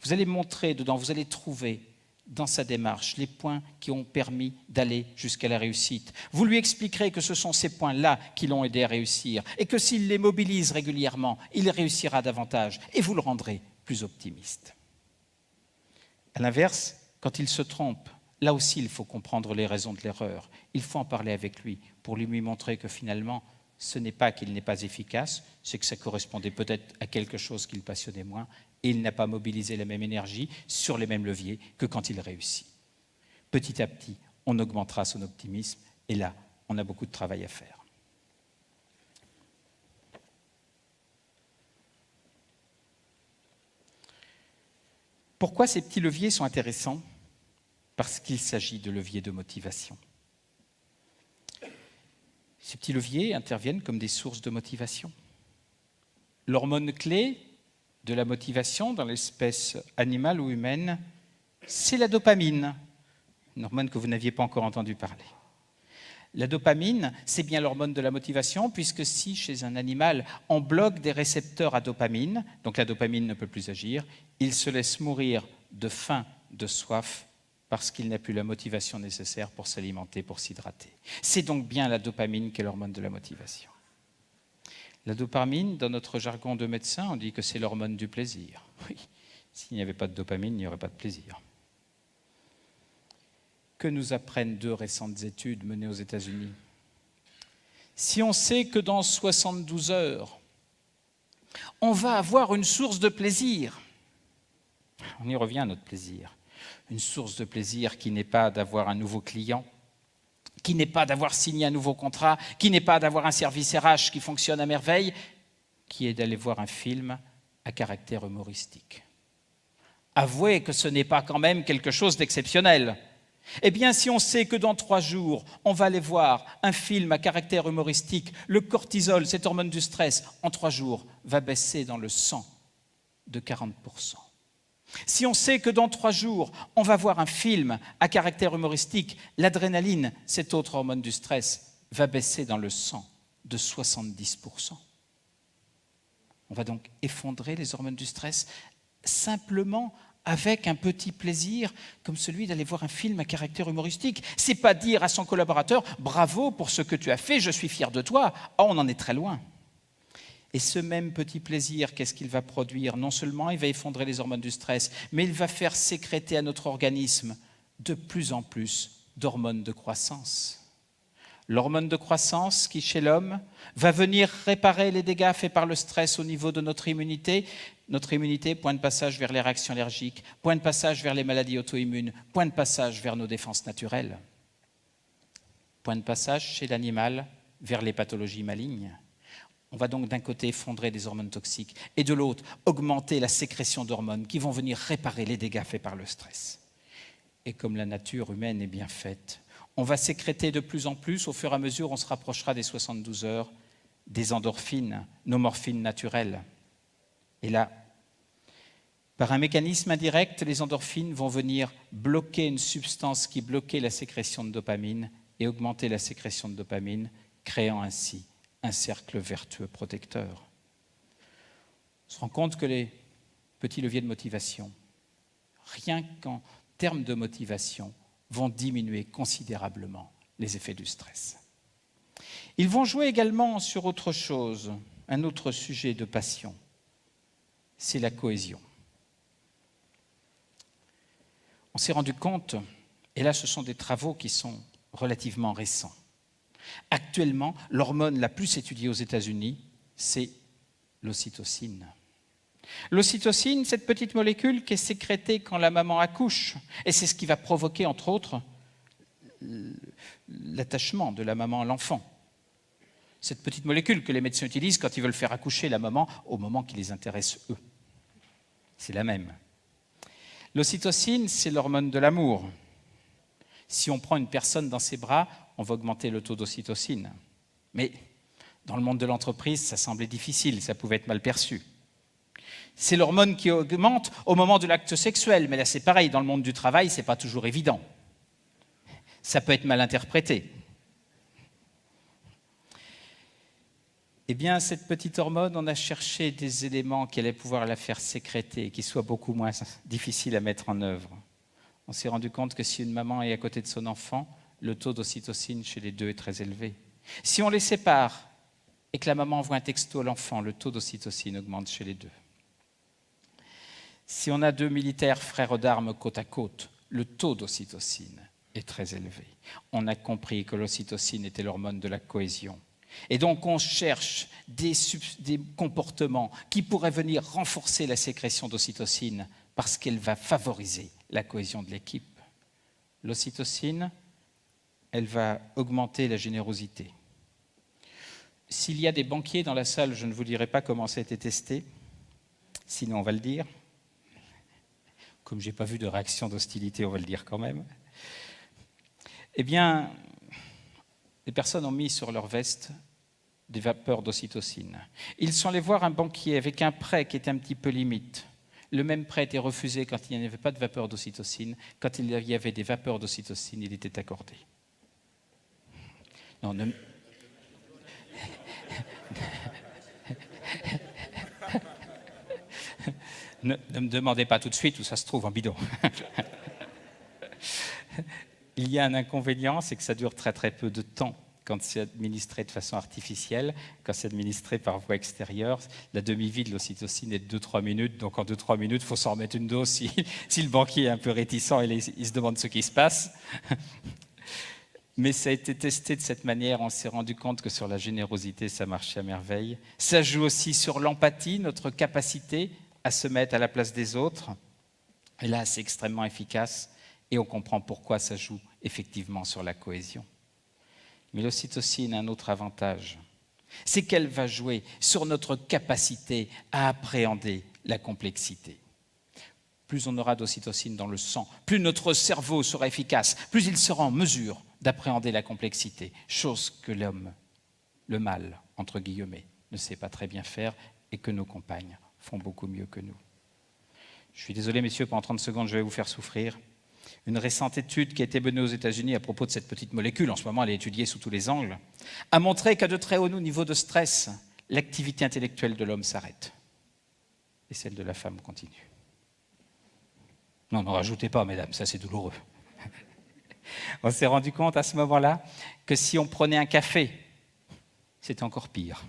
Vous allez montrer dedans, vous allez trouver dans sa démarche les points qui ont permis d'aller jusqu'à la réussite. Vous lui expliquerez que ce sont ces points-là qui l'ont aidé à réussir et que s'il les mobilise régulièrement, il réussira davantage et vous le rendrez plus optimiste. À l'inverse, quand il se trompe, là aussi il faut comprendre les raisons de l'erreur. Il faut en parler avec lui pour lui montrer que finalement, ce n'est pas qu'il n'est pas efficace, c'est que ça correspondait peut-être à quelque chose qui le passionnait moins, et il n'a pas mobilisé la même énergie sur les mêmes leviers que quand il réussit. Petit à petit, on augmentera son optimisme, et là, on a beaucoup de travail à faire. Pourquoi ces petits leviers sont intéressants ? Parce qu'il s'agit de leviers de motivation. Ces petits leviers interviennent comme des sources de motivation. L'hormone clé de la motivation dans l'espèce animale ou humaine, c'est la dopamine, une hormone que vous n'aviez pas encore entendu parler. La dopamine, c'est bien l'hormone de la motivation, puisque si chez un animal, on bloque des récepteurs à dopamine, donc la dopamine ne peut plus agir, il se laisse mourir de faim, de soif, parce qu'il n'a plus la motivation nécessaire pour s'alimenter, pour s'hydrater. C'est donc bien la dopamine qui est l'hormone de la motivation. La dopamine, dans notre jargon de médecin, on dit que c'est l'hormone du plaisir. Oui, s'il n'y avait pas de dopamine, il n'y aurait pas de plaisir. Que nous apprennent 2 récentes études menées aux États-Unis. Si on sait que dans 72 heures, on va avoir une source de plaisir, on y revient à notre plaisir, une source de plaisir qui n'est pas d'avoir un nouveau client, qui n'est pas d'avoir signé un nouveau contrat, qui n'est pas d'avoir un service RH qui fonctionne à merveille, qui est d'aller voir un film à caractère humoristique. Avouez que ce n'est pas quand même quelque chose d'exceptionnel. Eh bien, si on sait que dans 3 jours, on va aller voir un film à caractère humoristique, le cortisol, cette hormone du stress, en 3 jours, va baisser dans le sang de 40%. Si on sait que dans 3 jours, on va voir un film à caractère humoristique, l'adrénaline, cette autre hormone du stress, va baisser dans le sang de 70%. On va donc effondrer les hormones du stress simplement avec un petit plaisir comme celui d'aller voir un film à caractère humoristique. C'est pas dire à son collaborateur « Bravo pour ce que tu as fait, je suis fier de toi ». Oh, on en est très loin. Et ce même petit plaisir, qu'est-ce qu'il va produire ? Non seulement il va effondrer les hormones du stress, mais il va faire sécréter à notre organisme de plus en plus d'hormones de croissance. L'hormone de croissance qui, chez l'homme, va venir réparer les dégâts faits par le stress au niveau de notre immunité. Notre immunité, point de passage vers les réactions allergiques, point de passage vers les maladies auto-immunes, point de passage vers nos défenses naturelles. Point de passage chez l'animal vers les pathologies malignes. On va donc d'un côté effondrer des hormones toxiques et de l'autre augmenter la sécrétion d'hormones qui vont venir réparer les dégâts faits par le stress. Et comme la nature humaine est bien faite, on va sécréter de plus en plus, au fur et à mesure on se rapprochera des 72 heures, des endorphines, nos morphines naturelles. Et là, par un mécanisme indirect, les endorphines vont venir bloquer une substance qui bloquait la sécrétion de dopamine et augmenter la sécrétion de dopamine, créant ainsi un cercle vertueux protecteur. On se rend compte que les petits leviers de motivation, rien qu'en termes de motivation, vont diminuer considérablement les effets du stress. Ils vont jouer également sur autre chose, un autre sujet de passion, c'est la cohésion. On s'est rendu compte, et là ce sont des travaux qui sont relativement récents. Actuellement, l'hormone la plus étudiée aux États-Unis, c'est l'ocytocine. L'ocytocine, cette petite molécule qui est sécrétée quand la maman accouche, et c'est ce qui va provoquer, entre autres, l'attachement de la maman à l'enfant. Cette petite molécule que les médecins utilisent quand ils veulent faire accoucher la maman au moment qui les intéresse eux. C'est la même. L'ocytocine, c'est l'hormone de l'amour. Si on prend une personne dans ses bras, on va augmenter le taux d'ocytocine. Mais dans le monde de l'entreprise, ça semblait difficile, ça pouvait être mal perçu. C'est l'hormone qui augmente au moment de l'acte sexuel, mais là c'est pareil, dans le monde du travail, ce n'est pas toujours évident. Ça peut être mal interprété. Eh bien, cette petite hormone, on a cherché des éléments qui allaient pouvoir la faire sécréter, qui soient beaucoup moins difficiles à mettre en œuvre. On s'est rendu compte que si une maman est à côté de son enfant, le taux d'ocytocine chez les deux est très élevé. Si on les sépare et que la maman envoie un texto à l'enfant, le taux d'ocytocine augmente chez les deux. Si on a 2 militaires frères d'armes côte à côte, le taux d'ocytocine est très élevé. On a compris que l'ocytocine était l'hormone de la cohésion. Et donc on cherche des comportements qui pourraient venir renforcer la sécrétion d'ocytocine parce qu'elle va favoriser la cohésion de l'équipe. L'ocytocine, elle va augmenter la générosité. S'il y a des banquiers dans la salle, je ne vous dirai pas comment ça a été testé, sinon on va le dire. Comme je n'ai pas vu de réaction d'hostilité, on va le dire quand même. Eh bien, les personnes ont mis sur leur veste des vapeurs d'ocytocine. Ils sont allés voir un banquier avec un prêt qui était un petit peu limite. Le même prêt était refusé quand il n'y avait pas de vapeur d'ocytocine. Quand il y avait des vapeurs d'ocytocine, il était accordé. Non, ne... ne me demandez pas tout de suite où ça se trouve en bidon. Il y a un inconvénient, c'est que ça dure très très peu de temps quand c'est administré de façon artificielle. Quand c'est administré par voie extérieure, la demi-vie de l'ocytocine est de 2-3 minutes. Donc en 2-3 minutes, il faut s'en remettre une dose si le banquier est un peu réticent et il se demande ce qui se passe. Mais ça a été testé de cette manière. On s'est rendu compte que sur la générosité, ça marchait à merveille. Ça joue aussi sur l'empathie, notre capacité à se mettre à la place des autres. Et là, c'est extrêmement efficace. Et on comprend pourquoi ça joue effectivement sur la cohésion. Mais l'ocytocine a un autre avantage, c'est qu'elle va jouer sur notre capacité à appréhender la complexité. Plus on aura d'ocytocine dans le sang, plus notre cerveau sera efficace, plus il sera en mesure d'appréhender la complexité, chose que l'homme, le mâle, entre guillemets, ne sait pas très bien faire et que nos compagnes font beaucoup mieux que nous. Je suis désolé, messieurs, pendant 30 secondes, je vais vous faire souffrir. Une récente étude qui a été menée aux États-Unis à propos de cette petite molécule, en ce moment elle est étudiée sous tous les angles, a montré qu'à de très hauts niveaux de stress, l'activité intellectuelle de l'homme s'arrête et celle de la femme continue. Non, n'en rajoutez pas, mesdames, ça c'est douloureux. On s'est rendu compte à ce moment-là que si on prenait un café, c'était encore pire.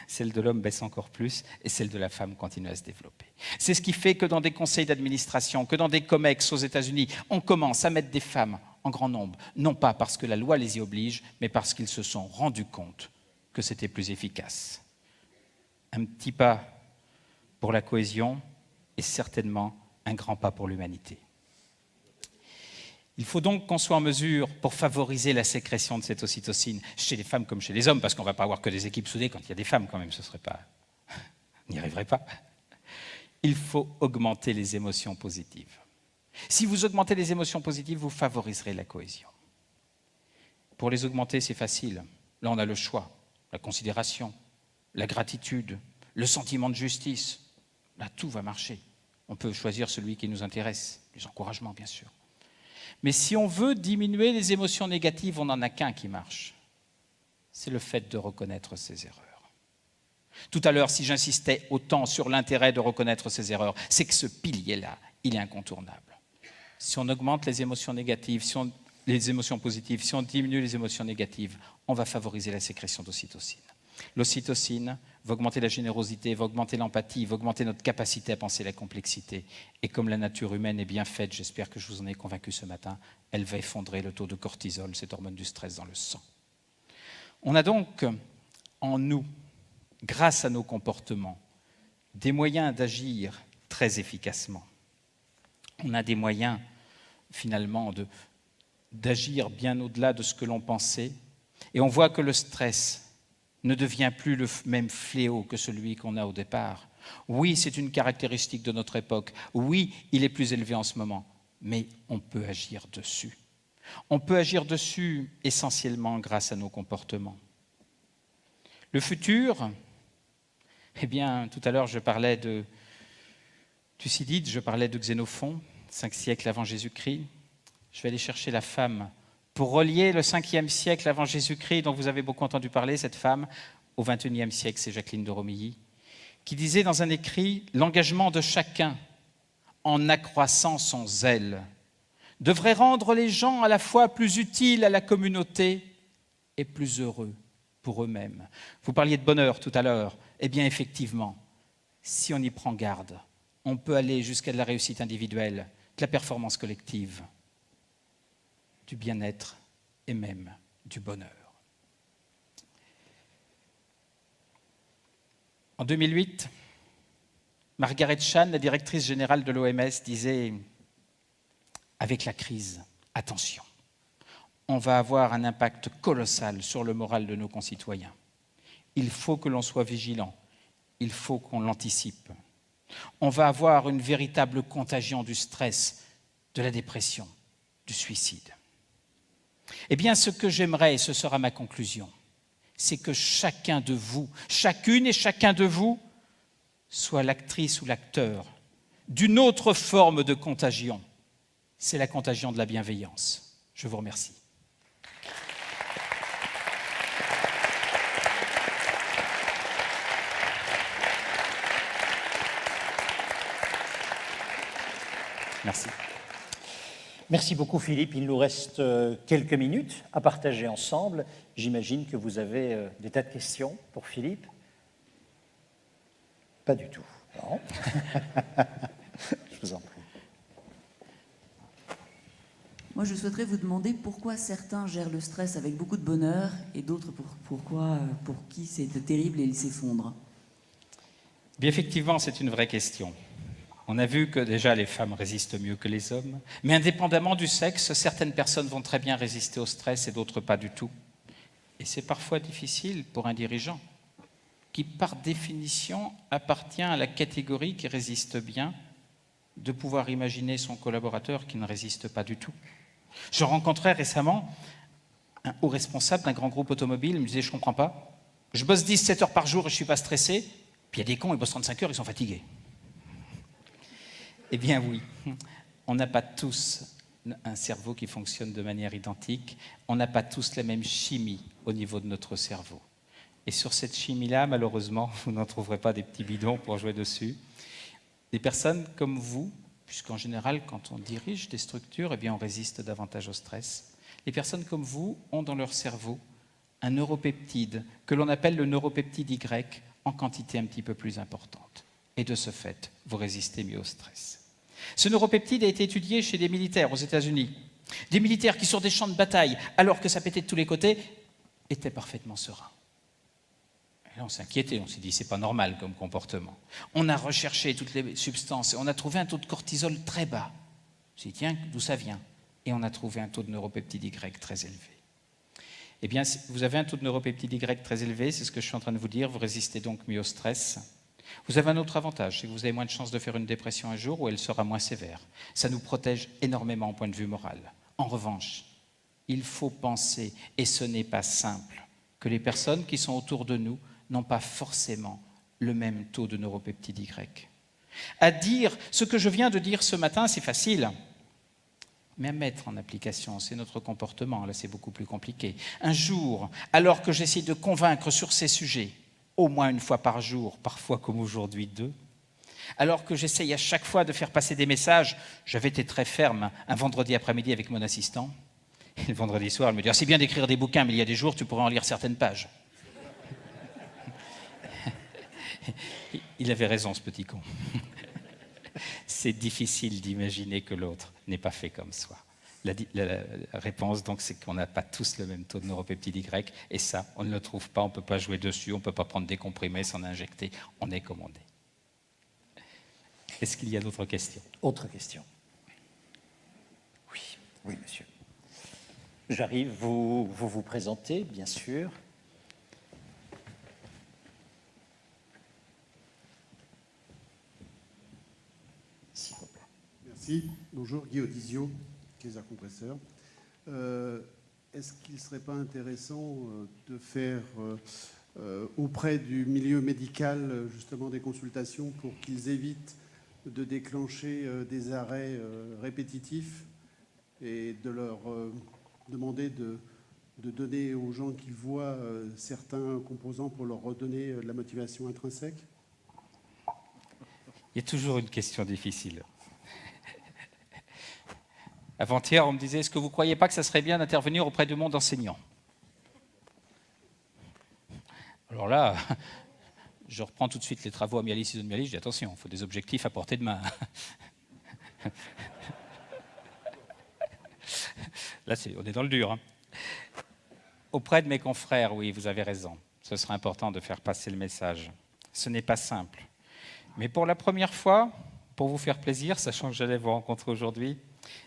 Celle de l'homme baisse encore plus et celle de la femme continue à se développer. C'est ce qui fait que dans des conseils d'administration, que dans des COMEX aux États-Unis, on commence à mettre des femmes en grand nombre, non pas parce que la loi les y oblige, mais parce qu'ils se sont rendus compte que c'était plus efficace. Un petit pas pour la cohésion et certainement un grand pas pour l'humanité. Il faut donc qu'on soit en mesure, pour favoriser la sécrétion de cette ocytocine, chez les femmes comme chez les hommes, parce qu'on ne va pas avoir que des équipes soudées quand il y a des femmes quand même, ce serait pas... on n'y arriverait pas. Il faut augmenter les émotions positives. Si vous augmentez les émotions positives, vous favoriserez la cohésion. Pour les augmenter, c'est facile. Là, on a le choix, la considération, la gratitude, le sentiment de justice. Là, tout va marcher. On peut choisir celui qui nous intéresse, les encouragements, bien sûr. Mais si on veut diminuer les émotions négatives, on n'en a qu'un qui marche. C'est le fait de reconnaître ses erreurs. Tout à l'heure, si j'insistais autant sur l'intérêt de reconnaître ses erreurs, c'est que ce pilier-là, il est incontournable. Si on augmente les émotions négatives, les émotions positives, si on diminue les émotions négatives, on va favoriser la sécrétion d'ocytocine. L'ocytocine va augmenter la générosité, va augmenter l'empathie, va augmenter notre capacité à penser la complexité. Et comme la nature humaine est bien faite, j'espère que je vous en ai convaincu ce matin, elle va effondrer le taux de cortisol, cette hormone du stress dans le sang. On a donc en nous, grâce à nos comportements, des moyens d'agir très efficacement. On a des moyens, finalement, d'agir bien au-delà de ce que l'on pensait. Et on voit que le stress ne devient plus le même fléau que celui qu'on a au départ. Oui, c'est une caractéristique de notre époque. Oui, il est plus élevé en ce moment. Mais on peut agir dessus. On peut agir dessus essentiellement grâce à nos comportements. Le futur, eh bien, tout à l'heure je parlais de Thucydide, je parlais de Xénophon, 5 siècles avant Jésus-Christ. Je vais aller chercher la femme pour relier le 5e siècle avant Jésus-Christ, dont vous avez beaucoup entendu parler, cette femme, au 21e siècle, c'est Jacqueline de Romilly, qui disait dans un écrit « L'engagement de chacun, en accroissant son zèle, devrait rendre les gens à la fois plus utiles à la communauté et plus heureux pour eux-mêmes. » Vous parliez de bonheur tout à l'heure. Eh bien, effectivement, si on y prend garde, on peut aller jusqu'à de la réussite individuelle, de la performance collective, du bien-être et même du bonheur. En 2008, Margaret Chan, la directrice générale de l'OMS, disait « Avec la crise, attention, on va avoir un impact colossal sur le moral de nos concitoyens. Il faut que l'on soit vigilant, il faut qu'on l'anticipe. On va avoir une véritable contagion du stress, de la dépression, du suicide. » Eh bien, ce que j'aimerais, et ce sera ma conclusion, c'est que chacun de vous, chacune et chacun de vous, soit l'actrice ou l'acteur d'une autre forme de contagion. C'est la contagion de la bienveillance. Je vous remercie. Merci. Merci beaucoup Philippe. Il nous reste quelques minutes à partager ensemble. J'imagine que vous avez des tas de questions pour Philippe. Pas du tout. Non. Je vous en prie. Moi, je souhaiterais vous demander pourquoi certains gèrent le stress avec beaucoup de bonheur et d'autres pour qui c'est terrible et ils s'effondrent. Bien, effectivement, c'est une vraie question. On a vu que déjà les femmes résistent mieux que les hommes, mais indépendamment du sexe, certaines personnes vont très bien résister au stress et d'autres pas du tout. Et c'est parfois difficile pour un dirigeant qui, par définition, appartient à la catégorie qui résiste bien, de pouvoir imaginer son collaborateur qui ne résiste pas du tout. Je rencontrais récemment un haut responsable d'un grand groupe automobile, il me disait « je ne comprends pas, je bosse 17 heures par jour et je ne suis pas stressé, puis il y a des cons, ils bossent 35 heures, ils sont fatigués. » Eh bien oui, on n'a pas tous un cerveau qui fonctionne de manière identique, on n'a pas tous la même chimie au niveau de notre cerveau. Et sur cette chimie-là, malheureusement, vous n'en trouverez pas des petits bidons pour jouer dessus. Des personnes comme vous, puisqu'en général, quand on dirige des structures, eh bien, on résiste davantage au stress. Les personnes comme vous ont dans leur cerveau un neuropeptide que l'on appelle le neuropeptide Y en quantité un petit peu plus importante. Et de ce fait, vous résistez mieux au stress. Ce neuropeptide a été étudié chez des militaires aux États-Unis. Des militaires qui, sur des champs de bataille, alors que ça pétait de tous les côtés, étaient parfaitement sereins. Et là, on s'est inquiété, on s'est dit, c'est pas normal comme comportement. On a recherché toutes les substances et on a trouvé un taux de cortisol très bas. On s'est dit, tiens, d'où ça vient? Et on a trouvé un taux de neuropeptide Y très élevé. Eh bien, vous avez un taux de neuropeptide Y très élevé, c'est ce que je suis en train de vous dire, vous résistez donc mieux au stress. Vous avez un autre avantage, c'est que vous avez moins de chances de faire une dépression un jour où elle sera moins sévère. Ça nous protège énormément au point de vue moral. En revanche, il faut penser, et ce n'est pas simple, que les personnes qui sont autour de nous n'ont pas forcément le même taux de neuropeptide Y. À dire ce que je viens de dire ce matin, c'est facile, mais à mettre en application, c'est notre comportement, là c'est beaucoup plus compliqué. Un jour, alors que j'essaie de convaincre sur ces sujets, au moins une fois par jour, parfois comme aujourd'hui 2, alors que j'essaye à chaque fois de faire passer des messages, j'avais été très ferme un vendredi après-midi avec mon assistant, et le vendredi soir, elle me dit « c'est bien d'écrire des bouquins, mais il y a des jours, tu pourrais en lire certaines pages. » Il avait raison, ce petit con. C'est difficile d'imaginer que l'autre n'est pas fait comme soi. La réponse, donc, c'est qu'on n'a pas tous le même taux de neuropeptide Y, et ça, on ne le trouve pas, on ne peut pas jouer dessus, on ne peut pas prendre des comprimés, s'en injecter, on est comme on est. Est-ce qu'il y a d'autres questions? Autre question. Oui, oui, monsieur. J'arrive, vous présentez, bien sûr. S'il vous plaît. Merci. Bonjour, Guy Odizio, Kaiser Compresseur. Est-ce qu'il ne serait pas intéressant de faire auprès du milieu médical justement des consultations pour qu'ils évitent de déclencher des arrêts répétitifs et de leur demander de donner aux gens qu'ils voient certains composants pour leur redonner de la motivation intrinsèque? Il y a toujours une question difficile. Avant-hier, on me disait, est-ce que vous ne croyez pas que ça serait bien d'intervenir auprès du monde enseignant? Alors là, je reprends tout de suite les travaux à Mialis, Ciseaux de Mialis, je dis attention, il faut des objectifs à portée de main. Là, on est dans le dur. Hein. Auprès de mes confrères, oui, vous avez raison. Ce serait important de faire passer le message. Ce n'est pas simple. Mais pour la première fois, pour vous faire plaisir, sachant que j'allais vous rencontrer aujourd'hui,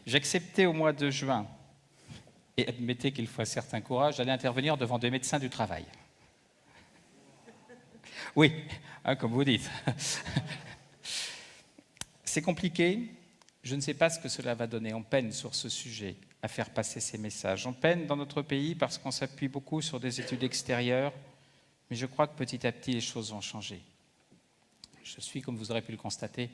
j'ai accepté au mois de juin, et admettez qu'il faut un certain courage, d'aller intervenir devant des médecins du travail. Oui, hein, comme vous dites. C'est compliqué. Je ne sais pas ce que cela va donner. On peine sur ce sujet à faire passer ces messages. On peine dans notre pays parce qu'on s'appuie beaucoup sur des études extérieures, mais je crois que petit à petit, les choses vont changer. Je suis, comme vous aurez pu le constater,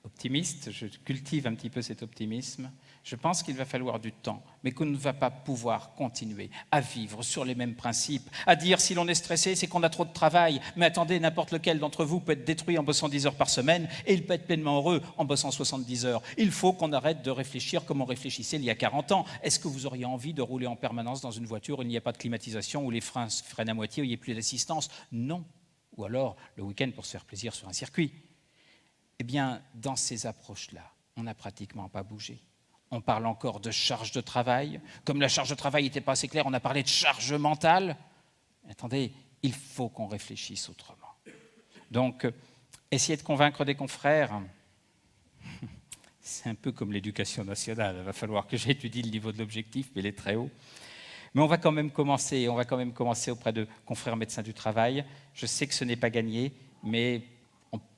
optimiste. Je cultive un petit peu cet optimisme. Je pense qu'il va falloir du temps, mais qu'on ne va pas pouvoir continuer à vivre sur les mêmes principes, à dire si l'on est stressé, c'est qu'on a trop de travail. Mais attendez, n'importe lequel d'entre vous peut être détruit en bossant 10 heures par semaine et il peut être pleinement heureux en bossant 70 heures. Il faut qu'on arrête de réfléchir comme on réfléchissait il y a 40 ans. Est-ce que vous auriez envie de rouler en permanence dans une voiture où il n'y a pas de climatisation, où les freins freinent à moitié, où il n'y a plus d'assistance? Non. Ou alors le week-end pour se faire plaisir sur un circuit. Eh bien, dans ces approches-là, on n'a pratiquement pas bougé. On parle encore de charge de travail. Comme la charge de travail n'était pas assez claire, on a parlé de charge mentale. Attendez, il faut qu'on réfléchisse autrement. Donc, essayer de convaincre des confrères, c'est un peu comme l'éducation nationale. Il va falloir que j'étudie le niveau de l'objectif, mais il est très haut. Mais on va quand même commencer auprès de confrères médecins du travail. Je sais que ce n'est pas gagné, mais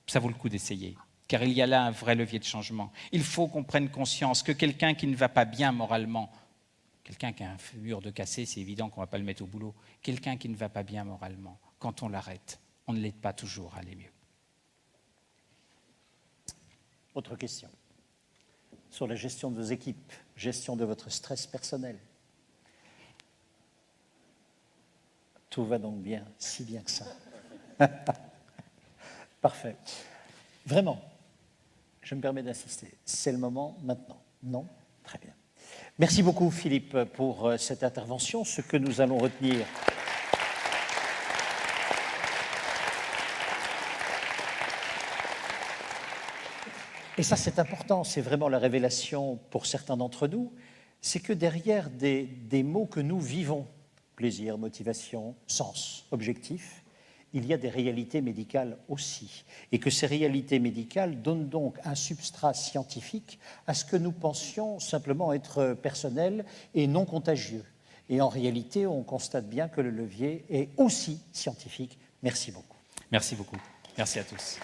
ça vaut le coup d'essayer. Car il y a là un vrai levier de changement. Il faut qu'on prenne conscience que quelqu'un qui ne va pas bien moralement, quelqu'un qui a un mur de cassé, c'est évident qu'on ne va pas le mettre au boulot, quelqu'un qui ne va pas bien moralement, quand on l'arrête, on ne l'aide pas toujours à aller mieux. Autre question. Sur la gestion de vos équipes, gestion de votre stress personnel. Tout va donc bien, si bien que ça. Parfait. Vraiment, je me permets d'insister. C'est le moment maintenant. Non? Très bien. Merci beaucoup, Philippe, pour cette intervention. Ce que nous allons retenir. Et ça, c'est important. C'est vraiment la révélation pour certains d'entre nous. C'est que derrière des mots que nous vivons, plaisir, motivation, sens, objectif, il y a des réalités médicales aussi. Et que ces réalités médicales donnent donc un substrat scientifique à ce que nous pensions simplement être personnel et non contagieux. Et en réalité, on constate bien que le levier est aussi scientifique. Merci beaucoup. Merci beaucoup. Merci à tous.